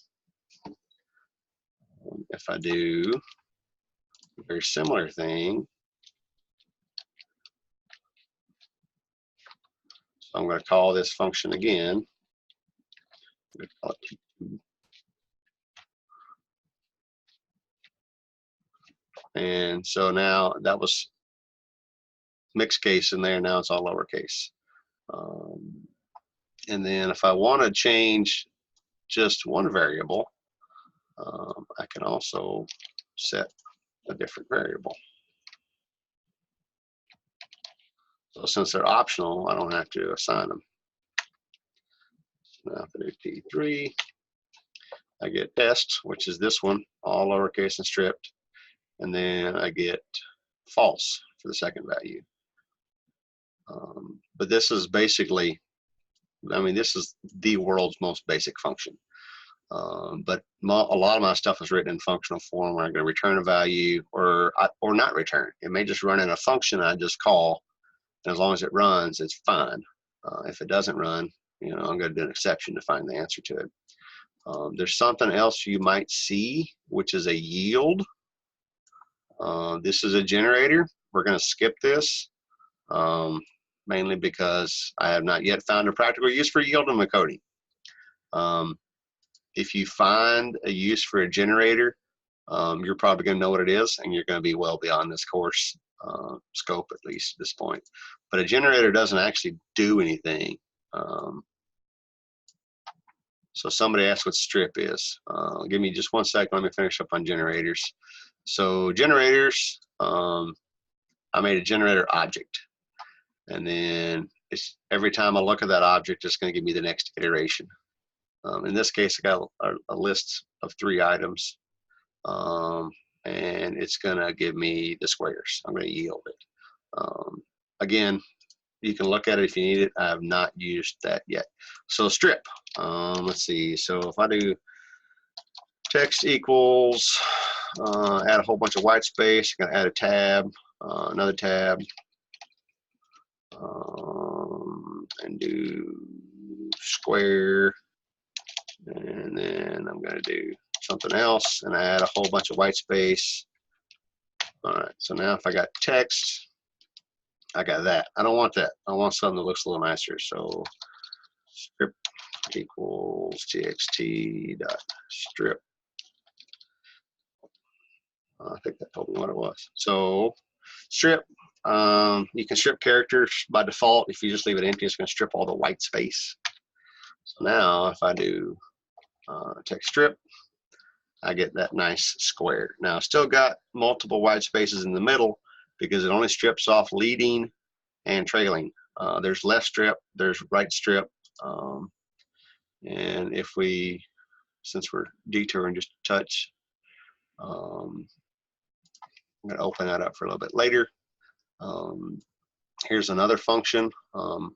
If I do a very similar thing, so I'm going to call this function again. I'm going to call it T2. And so now that was mixed case in there. Now it's all lowercase. And then if I want to change just one variable, I can also set a different variable. So since they're optional, I don't have to assign them. So now if I do T3, I get test, which is this one, all lowercase and stripped. And then I get false for the second value. But this is basically, I mean, this is the world's most basic function. But a lot of my stuff is written in functional form where I'm going to return a value or not return. It may just run in a function I just call, and as long as it runs, it's fine. If it doesn't run, you know, I'm going to do an exception to find the answer to it. There's something else you might see, which is a yield. This is a generator. We're going to skip this, mainly because I have not yet found a practical use for yield in my coding. If you find a use for a generator, you're probably going to know what it is, and you're going to be well beyond this course scope, at least at this point. But a generator doesn't actually do anything. So somebody asked what strip is. Give me just 1 second. Let me finish up on generators. So generators, I made a generator object. And then every time I look at that object, it's going to give me the next iteration. In this case, I got a list of 3 items. And it's going to give me the squares. I'm going to yield it. Again, you can look at it if you need it. I have not used that yet. So strip, let's see. So if I do text equals, add a whole bunch of white space, I'm going to add a tab, another tab, and do square, and then I'm going to do something else and add a whole bunch of white space. All right, so now if I got text, I got that. I don't want that. I want something that looks a little nicer. So strip equals txt dot strip. I think that told me what it was. So strip, you can strip characters by default. If you just leave it empty, it's going to strip all the white space. So now if I do text strip, I get that nice square. Now I still got multiple white spaces in the middle, because it only strips off leading and trailing. There's left strip, there's right strip, and if we, since we're detouring just a touch, I'm going to open that up for a little bit later. Here's another function.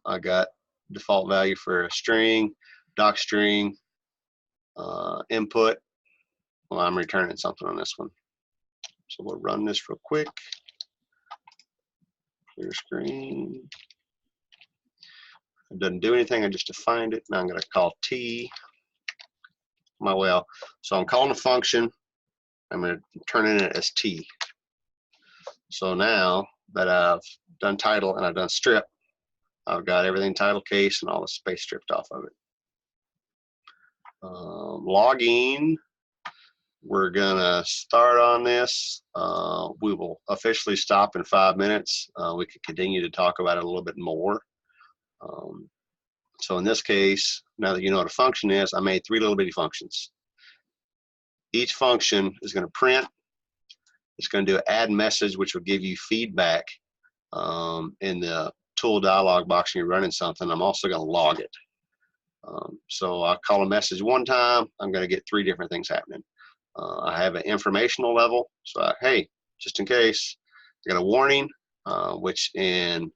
I got default value for a string, doc string, input. Well, I'm returning something on this one. So we'll run this real quick. Clear screen. It doesn't do anything, I just defined it. Now I'm going to call T. So I'm calling a function. I'm going to turn in it as T. So now that I've done title and I've done strip, I've got everything title case and all the space stripped off of it. Logging, we're gonna start on this. We will officially stop in 5 minutes. We can continue to talk about it a little bit more. So in this case, now that you know what a function is, I made 3 little bitty functions. Each function is going to print. It's going to do an add message, which will give you feedback in the tool dialog box when you're running something. I'm also going to log it. So I call a message one time, I'm going to get 3 different things happening. I have an informational level. So hey, just in case, I got a warning, which in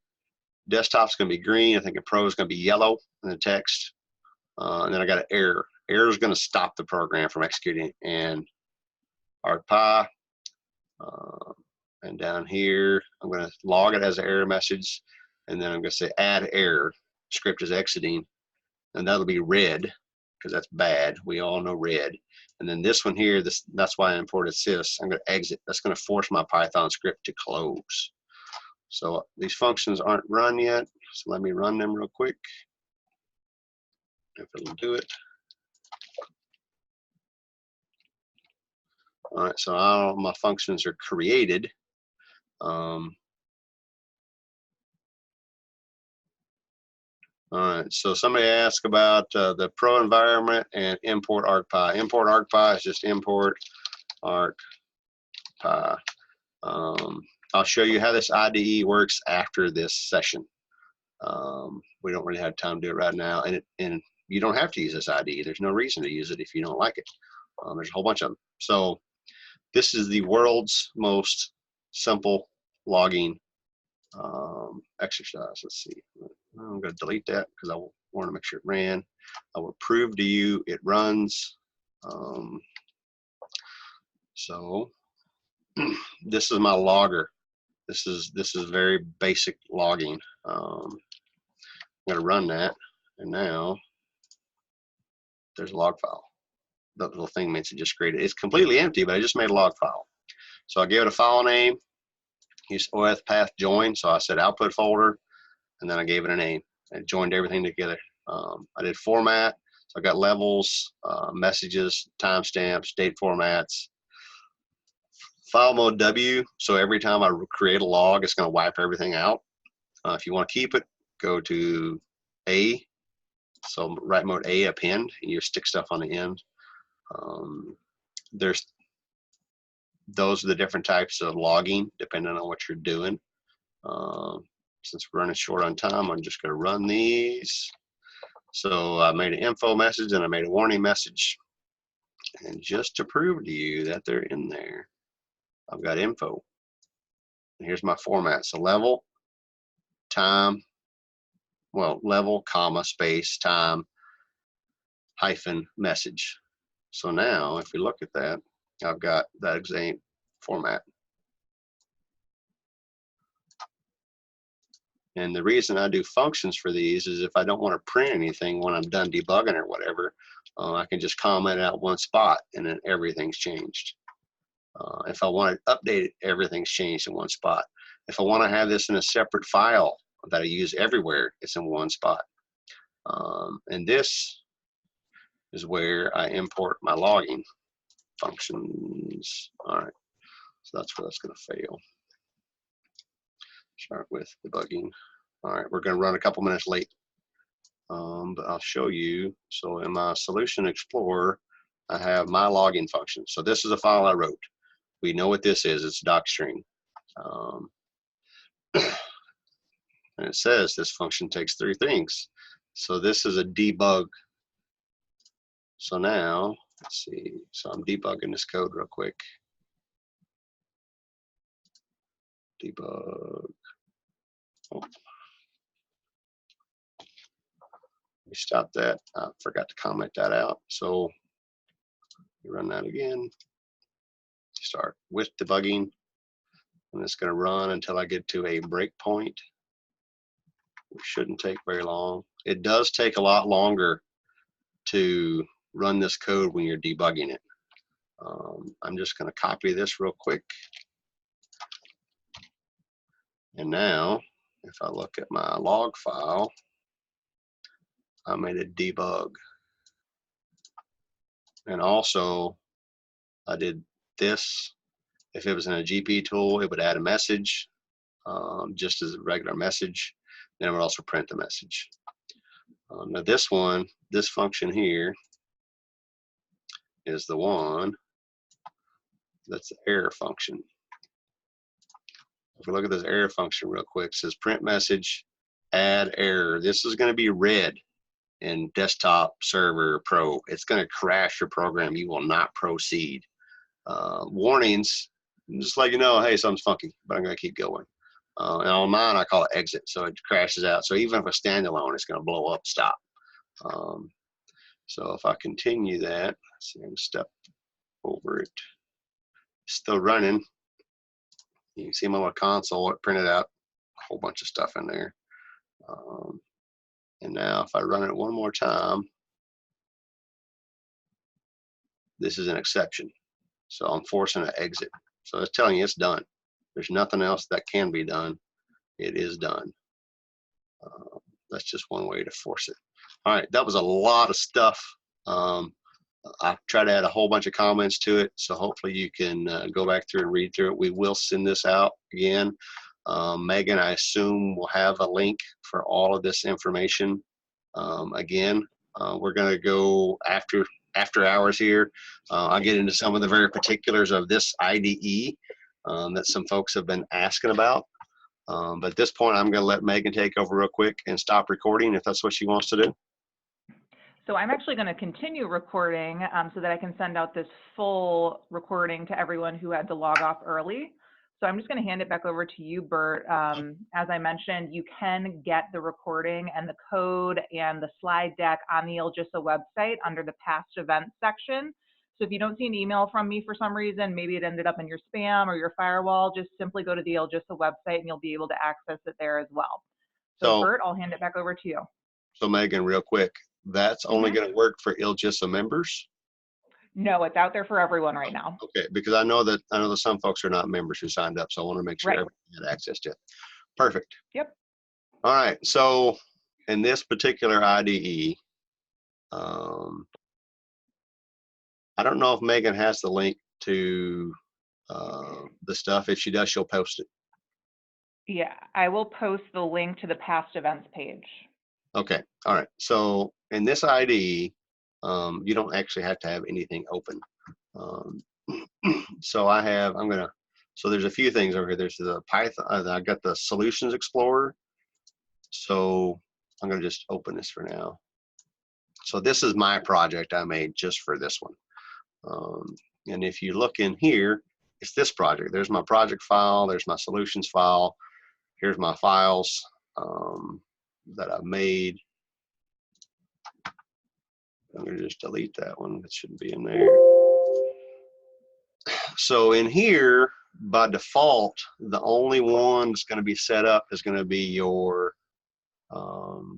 desktop's going to be green. I think in Pro is going to be yellow in the text. And then I got an error. Error is going to stop the program from executing. And arcpy, and down here, I'm going to log it as an error message. And then I'm going to say add error. Script is exiting. And that'll be red, because that's bad. We all know red. And then this one here, that's why I imported sys. I'm going to exit. That's going to force my Python script to close. So these functions aren't run yet. So let me run them real quick, if it'll do it. All right, so all my functions are created. All right, so somebody asked about the Pro environment and import arcpy. Import arcpy is just import arcpy. I'll show you how this IDE works after this session. We don't really have time to do it right now, and you don't have to use this IDE. There's no reason to use it if you don't like it. There's a whole bunch of them. So this is the world's most simple logging exercise. Let's see. I'm going to delete that because I want to make sure it ran. I will prove to you it runs. So this is my logger. This is very basic logging. I'm going to run that, and now there's a log file. That little thing means it just created. It's completely empty, but I just made a log file. So I gave it a file name. Use OF path join. So I said output folder, and then I gave it a name and joined everything together. I did format. So I got levels, messages, timestamps, date formats. File mode W. So every time I create a log, it's going to wipe everything out. If you want to keep it, go to A. So write mode A, append, and you stick stuff on the end. Those are the different types of logging depending on what you're doing. Since we're running short on time, I'm just going to run these. So I made an info message and I made a warning message. And just to prove to you that they're in there, I've got info. And here's my format. So level, time, well, level, comma, space, time, hyphen, message. So now if we look at that, I've got that exact format. And the reason I do functions for these is if I don't want to print anything when I'm done debugging or whatever, I can just comment out one spot and then everything's changed. If I want to update it, everything's changed in one spot. If I want to have this in a separate file that I use everywhere, it's in one spot. And this is where I import my logging functions. All right, so that's where that's going to fail. Start with debugging. All right, we're going to run a couple minutes late, but I'll show you. So in my Solution Explorer, I have my logging function. So this is a file I wrote. We know what this is. It's docstring. And it says this function takes 3 things. So this is a debug. So now, let's see. So I'm debugging this code real quick. Debug. Oh. We stop that. I forgot to comment that out. So you run that again. Start with debugging. And it's going to run until I get to a breakpoint. It shouldn't take very long. It does take a lot longer to run this code when you're debugging it. I'm just going to copy this real quick. And now, if I look at my log file, I made a debug. And also, I did this. If it was in a GP tool, it would add a message, just as a regular message. Then it would also print the message. Now this one, this function here, is the one that's the error function. If we look at this error function real quick, it says print message, add error. This is going to be red in desktop server pro. It's going to crash your program. You will not proceed. Warnings, just let you know, hey, something's funky, but I'm going to keep going. And on mine, I call it exit, so it crashes out. So even if a standalone, it's going to blow up, stop. So if I continue that, let's see, I'm going to step over it. Still running. You can see my little console, it printed out a whole bunch of stuff in there. And now if I run it one more time, this is an exception. So I'm forcing an exit. So it's telling you it's done. There's nothing else that can be done. It is done. That's just one way to force it. All right, that was a lot of stuff. I tried to add a whole bunch of comments to it, so hopefully you can go back through and read through it. We will send this out again. Megan, I assume, will have a link for all of this information. Again, we're going to go after hours here. I'll get into some of the very particulars of this IDE that some folks have been asking about. But at this point, I'm going to let Megan take over real quick and stop recording if that's what she wants to do. So I'm actually going to continue recording so that I can send out this full recording to everyone who had to log off early. So I'm just going to hand it back over to you, Bert. As I mentioned, you can get the recording and the code and the slide deck on the ILGISA website under the past events section. So if you don't see an email from me for some reason, maybe it ended up in your spam or your firewall, just simply go to the ILGISA website and you'll be able to access it there as well. So Bert, I'll hand it back over to you. So Megan, real quick, that's only going to work for ILGISA members? No, it's out there for everyone right now. Okay, because I know that some folks are not members who signed up, so I want to make sure everyone had access to it. Perfect. Yep. All right, so in this particular IDE, I don't know if Megan has the link to the stuff. If she does, she'll post it. Yeah, I will post the link to the past events page. Okay. All right. So in this IDE, you don't actually have to have anything open. So so there's a few things over here. There's the Python, I got the Solutions Explorer. So I'm going to just open this for now. So this is my project I made just for this one. And if you look in here, it's this project. There's my project file. There's my solutions file. Here's my files that I've made. I'm going to just delete that one. That shouldn't be in there. So in here, by default, the only one that's going to be set up is going to be your, well,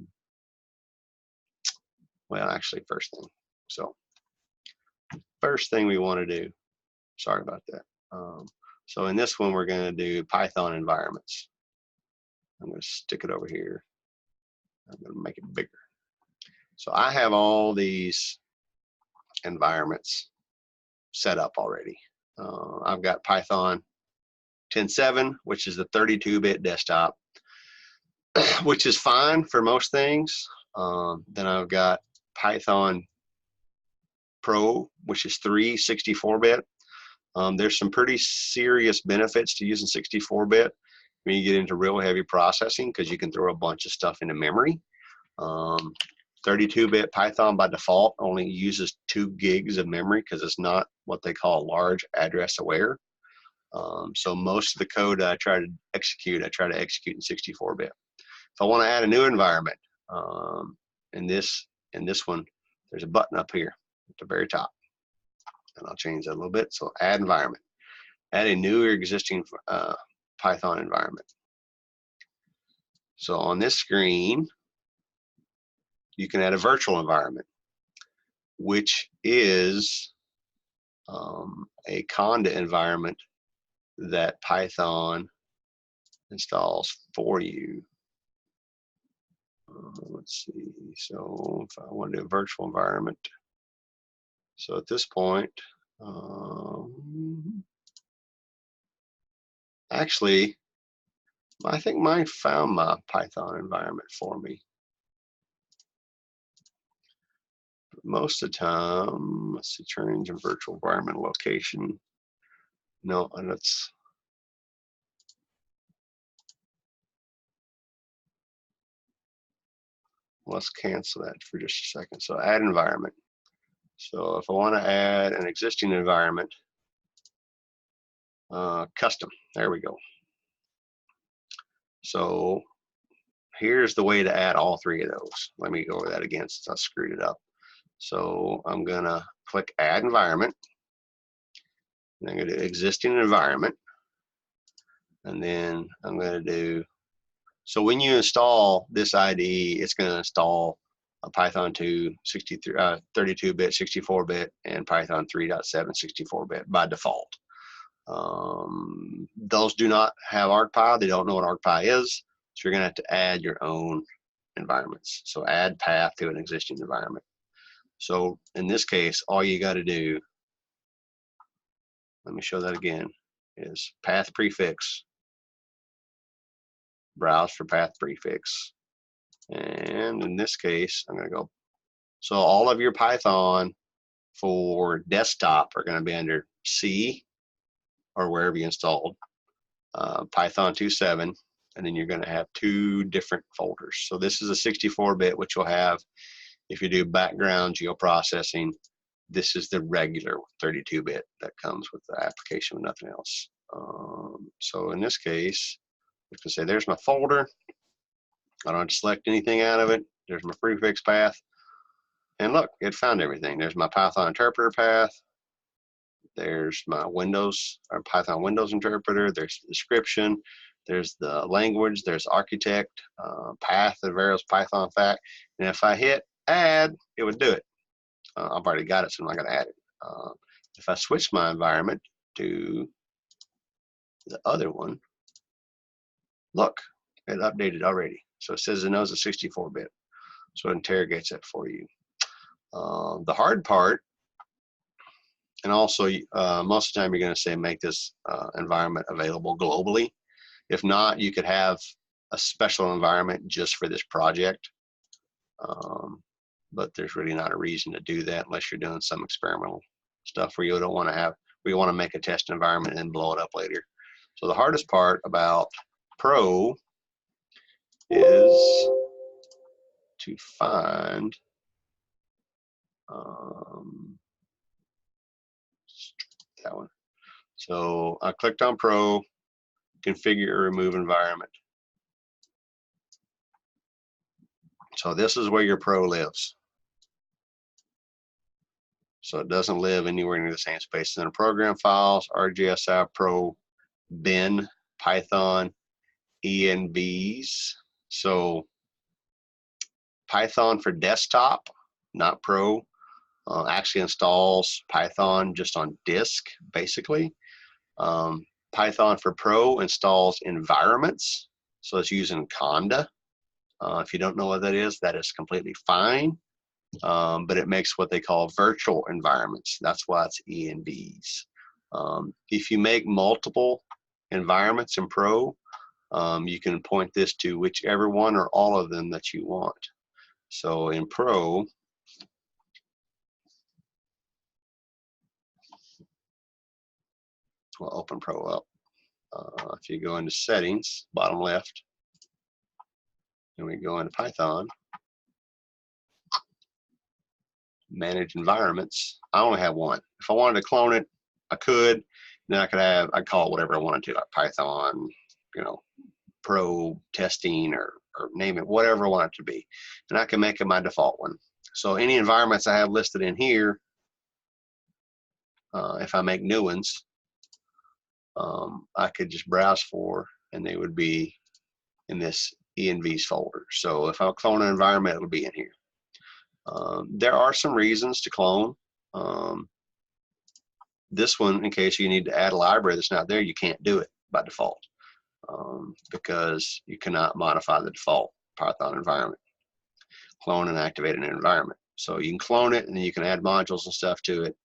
actually, first thing. So first thing we want to do, sorry about that. So in this one, we're going to do Python environments. I'm going to stick it over here. I'm going to make it bigger. So I have all these environments set up already. I've got Python 10.7, which is the 32-bit desktop, which is fine for most things. Then I've got Python Pro, which is 64-bit. There's some pretty serious benefits to using 64-bit. when you get into real heavy processing, because you can throw a bunch of stuff into memory. 32-bit Python by default only uses 2 gigs of memory because it's not what they call large address aware. So most of the code I try to execute in 64-bit. If I want to add a new environment, in this one, there's a button up here at the very top, and I'll change that a little bit. So add environment, add a new or existing Python environment. So on this screen, you can add a virtual environment, which is a conda environment that Python installs for you. Let's see. So if I want to do a virtual environment, so at this point, actually, I think mine found my Python environment for me. Most of the time, let's see, change in virtual environment location. No, and let's cancel that for just a second. So add environment. So if I want to add an existing environment, custom, there we go. So here's the way to add all 3 of those. Let me go over that again since I screwed it up. So I'm gonna click add environment, and I'm gonna do existing environment, and then I'm gonna do, so when you install this IDE, it's gonna install a Python 2 32-bit, 64-bit, and Python 3.7 64-bit by default. Those do not have arcpy. They don't know what arcpy is, so you're gonna have to add your own environments. So add path to an existing environment. So in this case, all you got to do, let me show that again, is path prefix, browse for path prefix, and in this case, I'm going to go. So all of your Python for desktop are going to be under C or wherever you installed Python 2.7, and then you're going to have 2 different folders. So this is a 64-bit, which you'll have if you do background geoprocessing. This is the regular 32-bit that comes with the application with nothing else. So in this case, we can say there's my folder. I don't have to select anything out of it. There's my prefix path. And look, it found everything. There's my Python interpreter path. There's my Windows or Python Windows interpreter. There's the description. There's the language. There's architect, path, the various Python fact. And if I hit add, it would do it. I've already got it, so I'm not going to add it. If I switch my environment to the other one, look, it updated already. So it says it knows a 64-bit. So it interrogates it for you. The hard part, and also most of the time you're going to say make this environment available globally. If not, you could have a special environment just for this project. But there's really not a reason to do that unless you're doing some experimental stuff where you don't want to have, where you want to make a test environment and then blow it up later. So the hardest part about Pro is to find that one. So I clicked on Pro, configure or remove environment. So this is where your Pro lives. So it doesn't live anywhere near the same space. In the program files, RGSI Pro bin Python envs. So Python for desktop, not Pro, actually installs Python just on disk, basically. Python for Pro installs environments, so it's using Conda. If you don't know what that is completely fine. But it makes what they call virtual environments. That's why it's envs. If you make multiple environments in Pro, you can point this to whichever one or all of them that you want. So in Pro, we'll open Pro up. If you go into settings, bottom left, and we go into Python, manage environments, I only have one. If I wanted to clone it, I could. Then I'd call it whatever I wanted to, like Python, you know, Pro testing or name it, whatever I want it to be. And I can make it my default one. So any environments I have listed in here, if I make new ones, I could just browse for, and they would be in this envs folder. So if I clone an environment, it'll be in here. There are some reasons to clone. This one, in case you need to add a library that's not there, you can't do it by default, because you cannot modify the default Python environment. Clone and activate an environment. So you can clone it, and then you can add modules and stuff to it.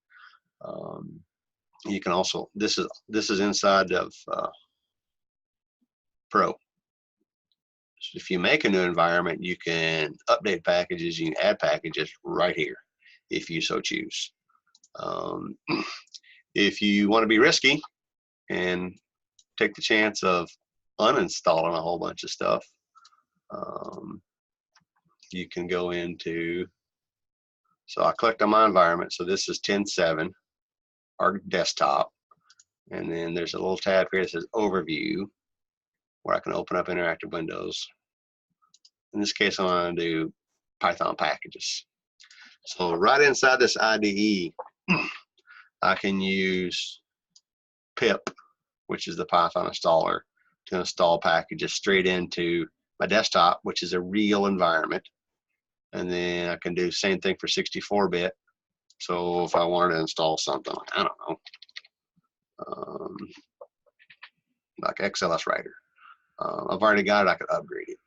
You can also, this is inside of Pro. So if you make a new environment, you can update packages, you can add packages right here if you so choose. If you want to be risky and take the chance of uninstalling a whole bunch of stuff, you can go into, so I clicked on my environment. So this is 10.7, our desktop. And then there's a little tab here that says Overview, where I can open up interactive windows. In this case, I want to do Python packages. So right inside this IDE, I can use pip, which is the Python installer, to install packages straight into my desktop, which is a real environment. And then I can do the same thing for 64-bit. So if I wanted to install something, I don't know, like XLS Writer, I've already got it, I could upgrade it.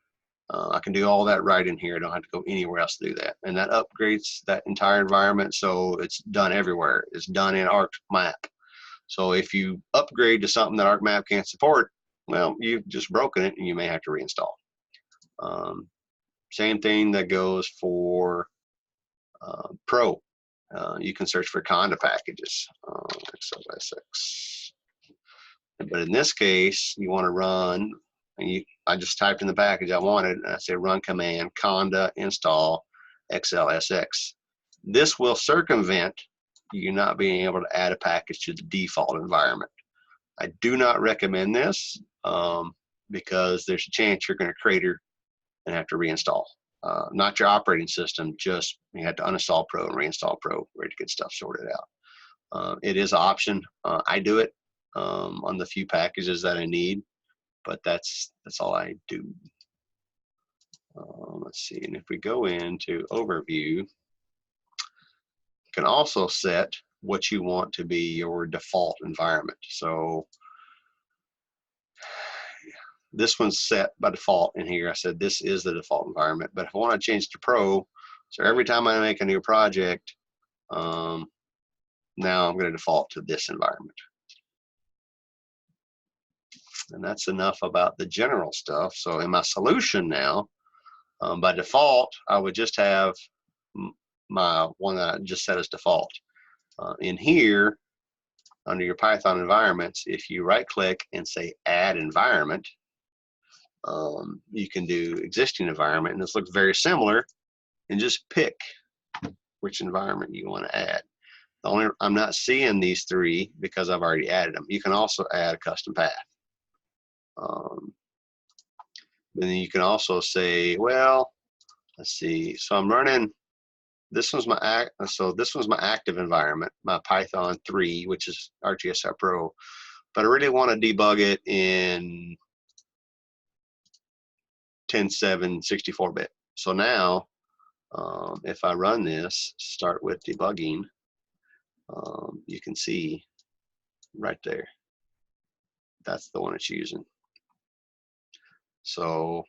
I can do all that right in here. I don't have to go anywhere else to do that. And that upgrades that entire environment, so it's done everywhere. It's done in ArcMap. So if you upgrade to something that ArcMap can't support, well, you've just broken it and you may have to reinstall. Same thing that goes for Pro. You can search for Conda packages, XLSX. But in this case, you want to run, and I just typed in the package I wanted, and I say run command conda install XLSX. This will circumvent you not being able to add a package to the default environment. I do not recommend this because there's a chance you're going to crater and have to reinstall. Not your operating system, just you have to uninstall Pro and reinstall Pro to get stuff sorted out. It is an option. I do it on the few packages that I need, but that's all I do. Let's see, and if we go into Overview, you can also set what you want to be your default environment. So this one's set by default in here. I said this is the default environment, but if I want to change to Pro, so every time I make a new project, now I'm going to default to this environment. And that's enough about the general stuff. So in my solution now, by default, I would just have my one that I just set as default. In here, under your Python environments, if you right click and say add environment, you can do existing environment, and this looks very similar, and just pick which environment you want to add. I'm not seeing these three because I've already added them. You can also add a custom path. Then you can also say, well, let's see. So I'm running. This one's my active environment, my Python 3, which is ArcGIS Pro. But I really want to debug it in 10.7 64-bit. So now, if I run this, start with debugging, you can see right there. That's the one it's using. So,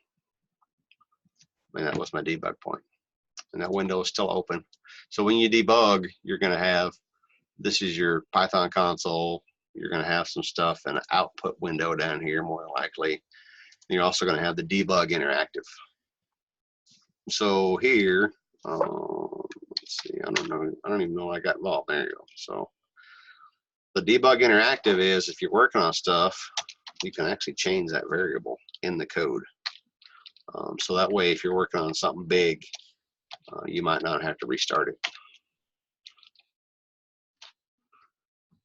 and that was my debug point. And that window is still open. So when you debug, you're going to have, this is your Python console. You're going to have some stuff in an output window down here, more than likely. And you're also going to have the debug interactive. So here, let's see, I don't even know I got involved. There you go. So the debug interactive is if you're working on stuff, you can actually change that variable in the code. So that way, if you're working on something big, you might not have to restart it.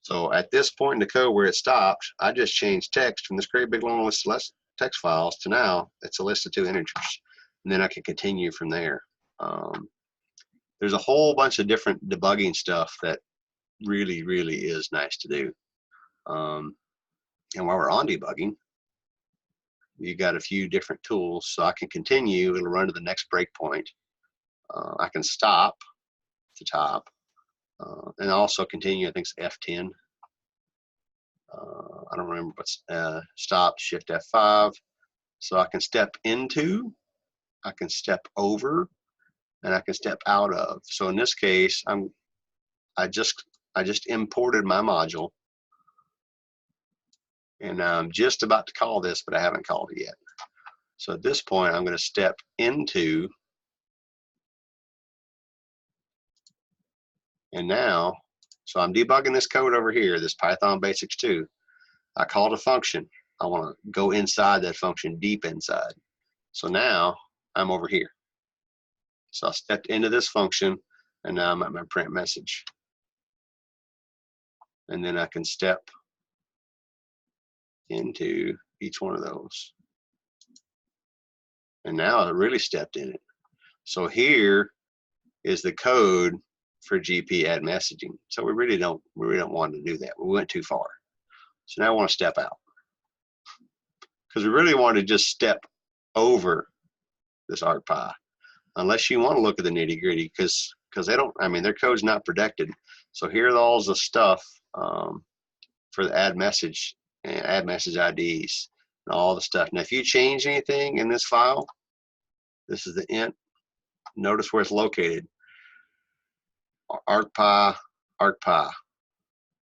So at this point in the code where it stopped, I just changed text from this great big long list of text files to now it's a list of 2 integers. And then I can continue from there. There's a whole bunch of different debugging stuff that really, really is nice to do. And while we're on debugging, you got a few different tools. So I can continue, it'll run to the next breakpoint. I can stop at the top. And also continue, I think it's F10. I don't remember what's stop, shift F5. So I can step into, I can step over, and I can step out of. So in this case, I just imported my module, and I'm just about to call this, but I haven't called it yet. So at this point, I'm going to step into, and now, so I'm debugging this code over here, this Python Basics 2. I called a function. I want to go inside that function, deep inside. So now I'm over here. So I stepped into this function, and now I'm at my print message. And then I can step into each one of those. And now I really stepped in it. So here is the code for GP add messaging. So we really don't want to do that. We went too far. So now I want to step out, because we really want to just step over this arcpy, unless you want to look at the nitty gritty, because they don't, I mean, their code's not protected. So here's all the stuff for the add message and add message IDs and all the stuff. Now, if you change anything in this file, this is the int. Notice where it's located. arcpy.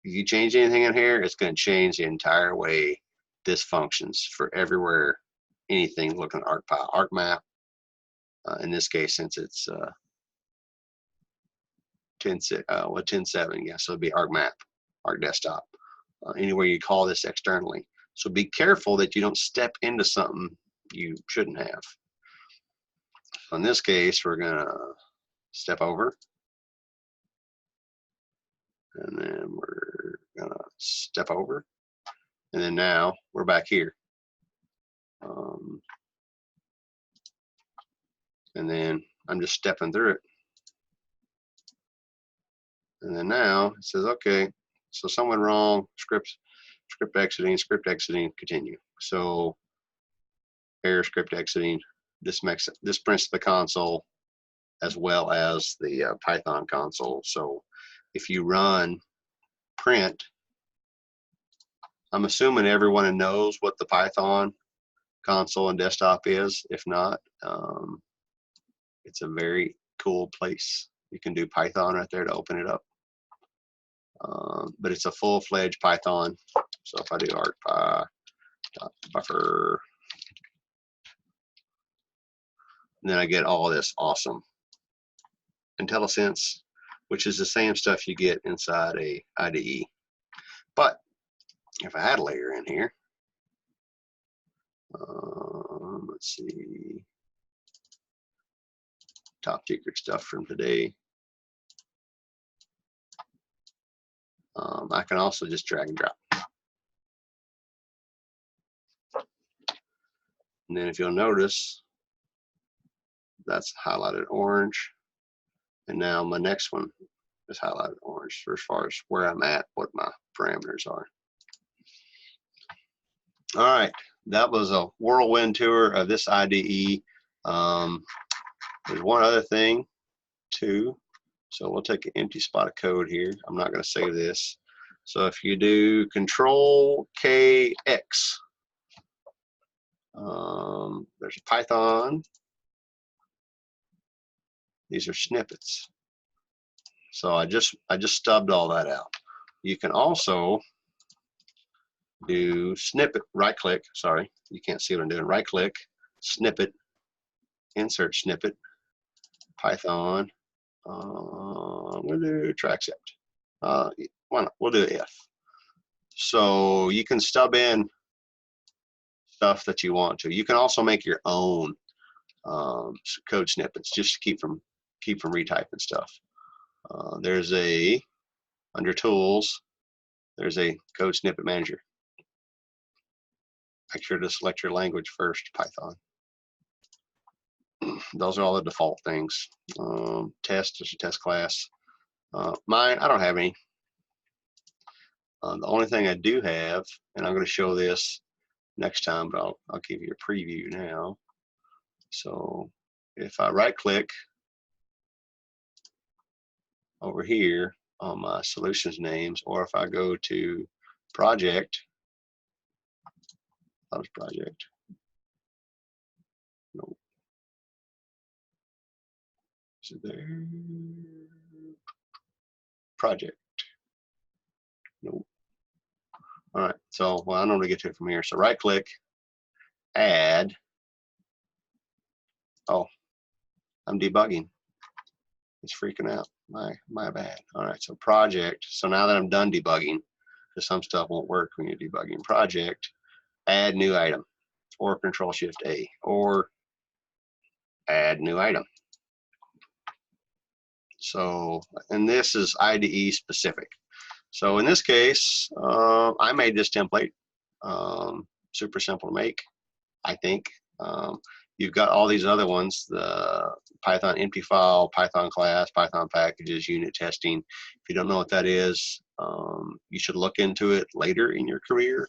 If you change anything in here, it's going to change the entire way this functions for everywhere, anything looking at arcpy. Arcmap, in this case, since it's 10.7, yeah, so it'd be arcmap, arcdesktop, anywhere you call this externally. So be careful that you don't step into something you shouldn't have. So in this case, we're going to step over. And then we're going to step over. And then now we're back here. And then I'm just stepping through it. And then now it says, okay, so someone wrong, script exiting, continue. So error script exiting, this prints the console as well as the Python console. So if you run print, I'm assuming everyone knows what the Python console and desktop is. If not, it's a very cool place. You can do Python right there to open it up. But it's a full-fledged Python. So if I do arcpy.buffer, and then I get all this awesome IntelliSense, which is the same stuff you get inside a IDE. But if I had a layer in here, let's see, top secret stuff from today. I can also just drag and drop. And then if you'll notice, that's highlighted orange. And now my next one is highlighted orange as far as where I'm at, what my parameters are. All right, that was a whirlwind tour of this IDE. There's one other thing too. So we'll take an empty spot of code here. I'm not going to save this. So if you do Control-KX, there's a Python. These are snippets. So I just stubbed all that out. You can also do snippet, right click, sorry, you can't see what I'm doing. Right click, snippet, insert snippet, Python. We'll do try accept. Why not? We'll do if. So you can stub in stuff that you want to. You can also make your own code snippets just to keep from retyping stuff. There's a, under tools, there's a code snippet manager. Make sure to select your language first, Python. Those are all the default things. Test is a test class. Mine, I don't have any. The only thing I do have, and I'm going to show this next time, but I'll give you a preview now. So if I right click over here on my solutions names, or if I go to project, that was project. Nope. Is it there? Project. Nope. All right. So, well, I know to get to it from here. So right click, add. Oh, I'm debugging. It's freaking out. My bad. All right. So project. So now that I'm done debugging, because some stuff won't work when you're debugging, project, add new item, or Control Shift A, or add new item. So, and this is IDE specific. So in this case, I made this template. Super simple to make, I think. You've got all these other ones, the Python empty file, Python class, Python packages, unit testing. If you don't know what that is, you should look into it later in your career.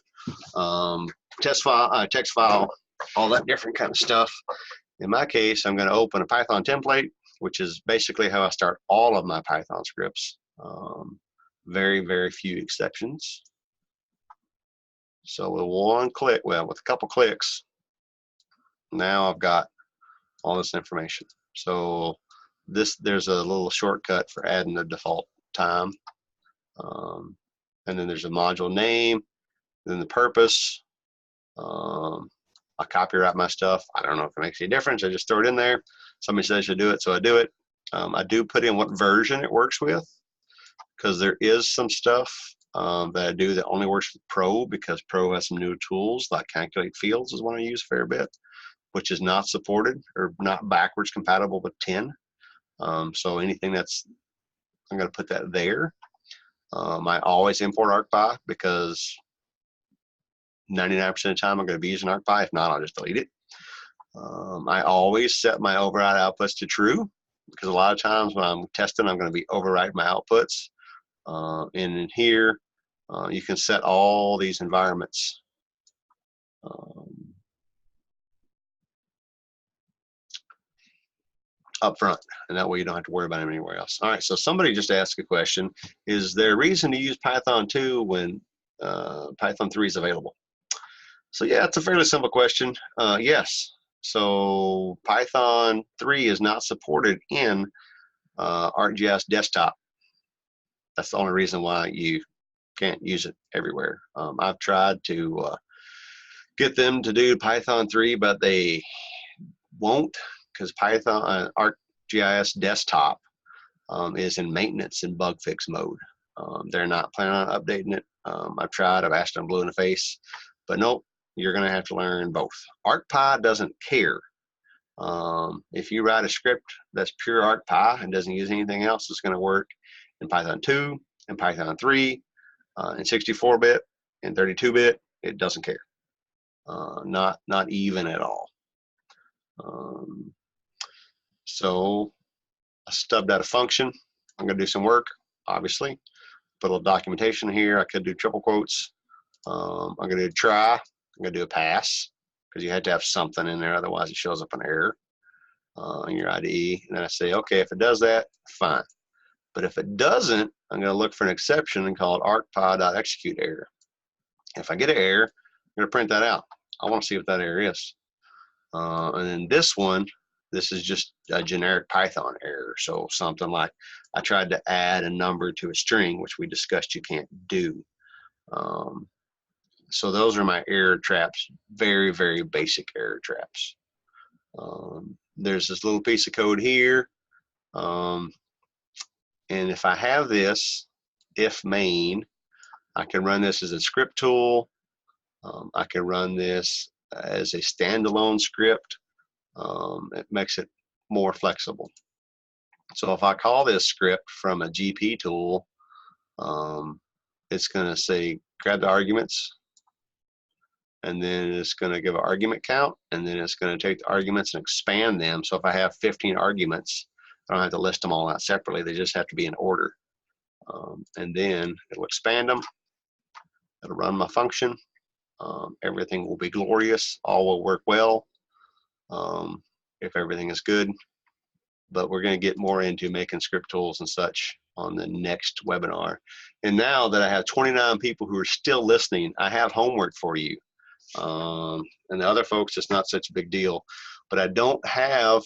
Test file, text file, all that different kind of stuff. In my case, I'm going to open a Python template, which is basically how I start all of my Python scripts. Very, very few exceptions. So with one click, well, with a couple clicks, now I've got all this information. So there's a little shortcut for adding the default time. And then there's a module name, then the purpose. I copyright my stuff. I don't know if it makes any difference. I just throw it in there. Somebody says to do it, so I do it. I do put in what version it works with, because there is some stuff that I do that only works with Pro, because Pro has some new tools like calculate fields is one I use a fair bit, which is not supported or not backwards compatible with 10. So anything that's, I'm going to put that there. I always import arcpy because 99% of the time I'm going to be using arcpy. If not, I'll just delete it. I always set my override outputs to true, because a lot of times when I'm testing, I'm going to be overwriting my outputs. And in here, you can set all these environments. Up front, and that way you don't have to worry about them anywhere else. All right, so somebody just asked a question: is there a reason to use Python 2 when Python 3 is available? So yeah, it's a fairly simple question. Yes. So Python 3 is not supported in ArcGIS desktop. That's the only reason why you can't use it everywhere. I've tried to get them to do Python 3, but they won't, because Python ArcGIS desktop is in maintenance and bug fix mode. They're not planning on updating it. I've tried. I've asked them blue in the face, but nope. You're going to have to learn both. arcpy doesn't care. If you write a script that's pure arcpy and doesn't use anything else, it's going to work in Python 2 and Python 3, in 64-bit and 32-bit. It doesn't care. Not even at all. So I stubbed out a function. I'm going to do some work, obviously. Put a little documentation here. I could do triple quotes. I'm going to do try. I'm going to do a pass, because you had to have something in there, otherwise it shows up an error in your IDE. And then I say, okay, if it does that, fine. But if it doesn't, I'm going to look for an exception and call it arcpy.execute error. If I get an error, I'm going to print that out. I want to see what that error is. And then this one, this is just a generic Python error. So something like, I tried to add a number to a string, which we discussed you can't do. So those are my error traps, very, very basic error traps. There's this little piece of code here. And if I have this, if main, I can run this as a script tool. I can run this as a standalone script, it makes it more flexible. So if I call this script from a GP tool, it's going to say grab the arguments, and then it's going to give an argument count, and then it's going to take the arguments and expand them. So if I have 15 arguments, I don't have to list them all out separately. They just have to be in order. And then it'll expand them. It'll run my function. Everything will be glorious. All will work well if everything is good. But we're going to get more into making script tools and such on the next webinar. And now that I have 29 people who are still listening, I have homework for you. And the other folks, it's not such a big deal. But I don't have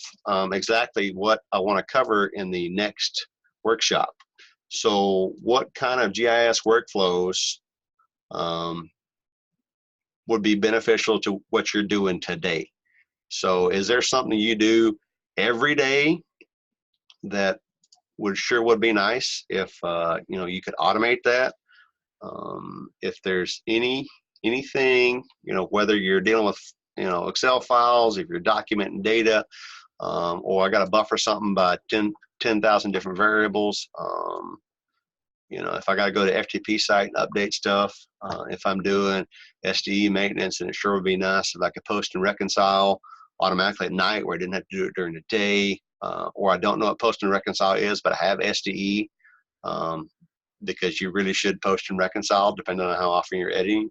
exactly what I want to cover in the next workshop. So what kind of GIS workflows would be beneficial to what you're doing today? So is there something you do every day that would be nice if you know, you could automate that? If there's anything, you know, whether you're dealing with, you know, Excel files, if you're documenting data, or I got to buffer something by 10,000 different variables. You know, if I got to go to FTP site and update stuff, if I'm doing SDE maintenance, and it sure would be nice if I could post and reconcile automatically at night where I didn't have to do it during the day. Or I don't know what post and reconcile is, but I have SDE, because you really should post and reconcile depending on how often you're editing.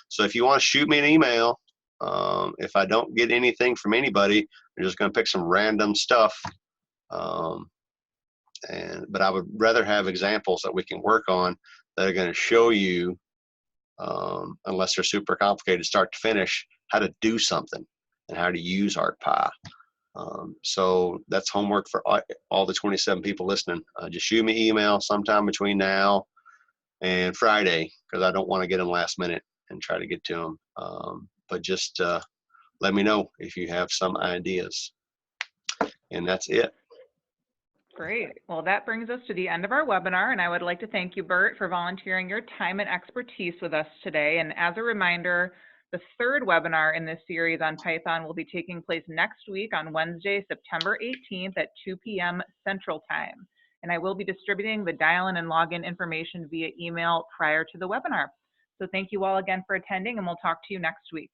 So if you want to shoot me an email, if I don't get anything from anybody, I'm just going to pick some random stuff. But I would rather have examples that we can work on that are going to show you, unless they're super complicated start to finish, how to do something and how to use arcpy. So that's homework for all the 27 people listening. Just shoot me an email sometime between now and Friday, because I don't want to get them last minute and try to get to them. But just let me know if you have some ideas. And that's it. Great. Well, that brings us to the end of our webinar, and I would like to thank you, Bert, for volunteering your time and expertise with us today. And as a reminder, the third webinar in this series on Python will be taking place next week on Wednesday, September 18th at 2 p.m. Central Time. And I will be distributing the dial-in and login information via email prior to the webinar. So thank you all again for attending, and we'll talk to you next week.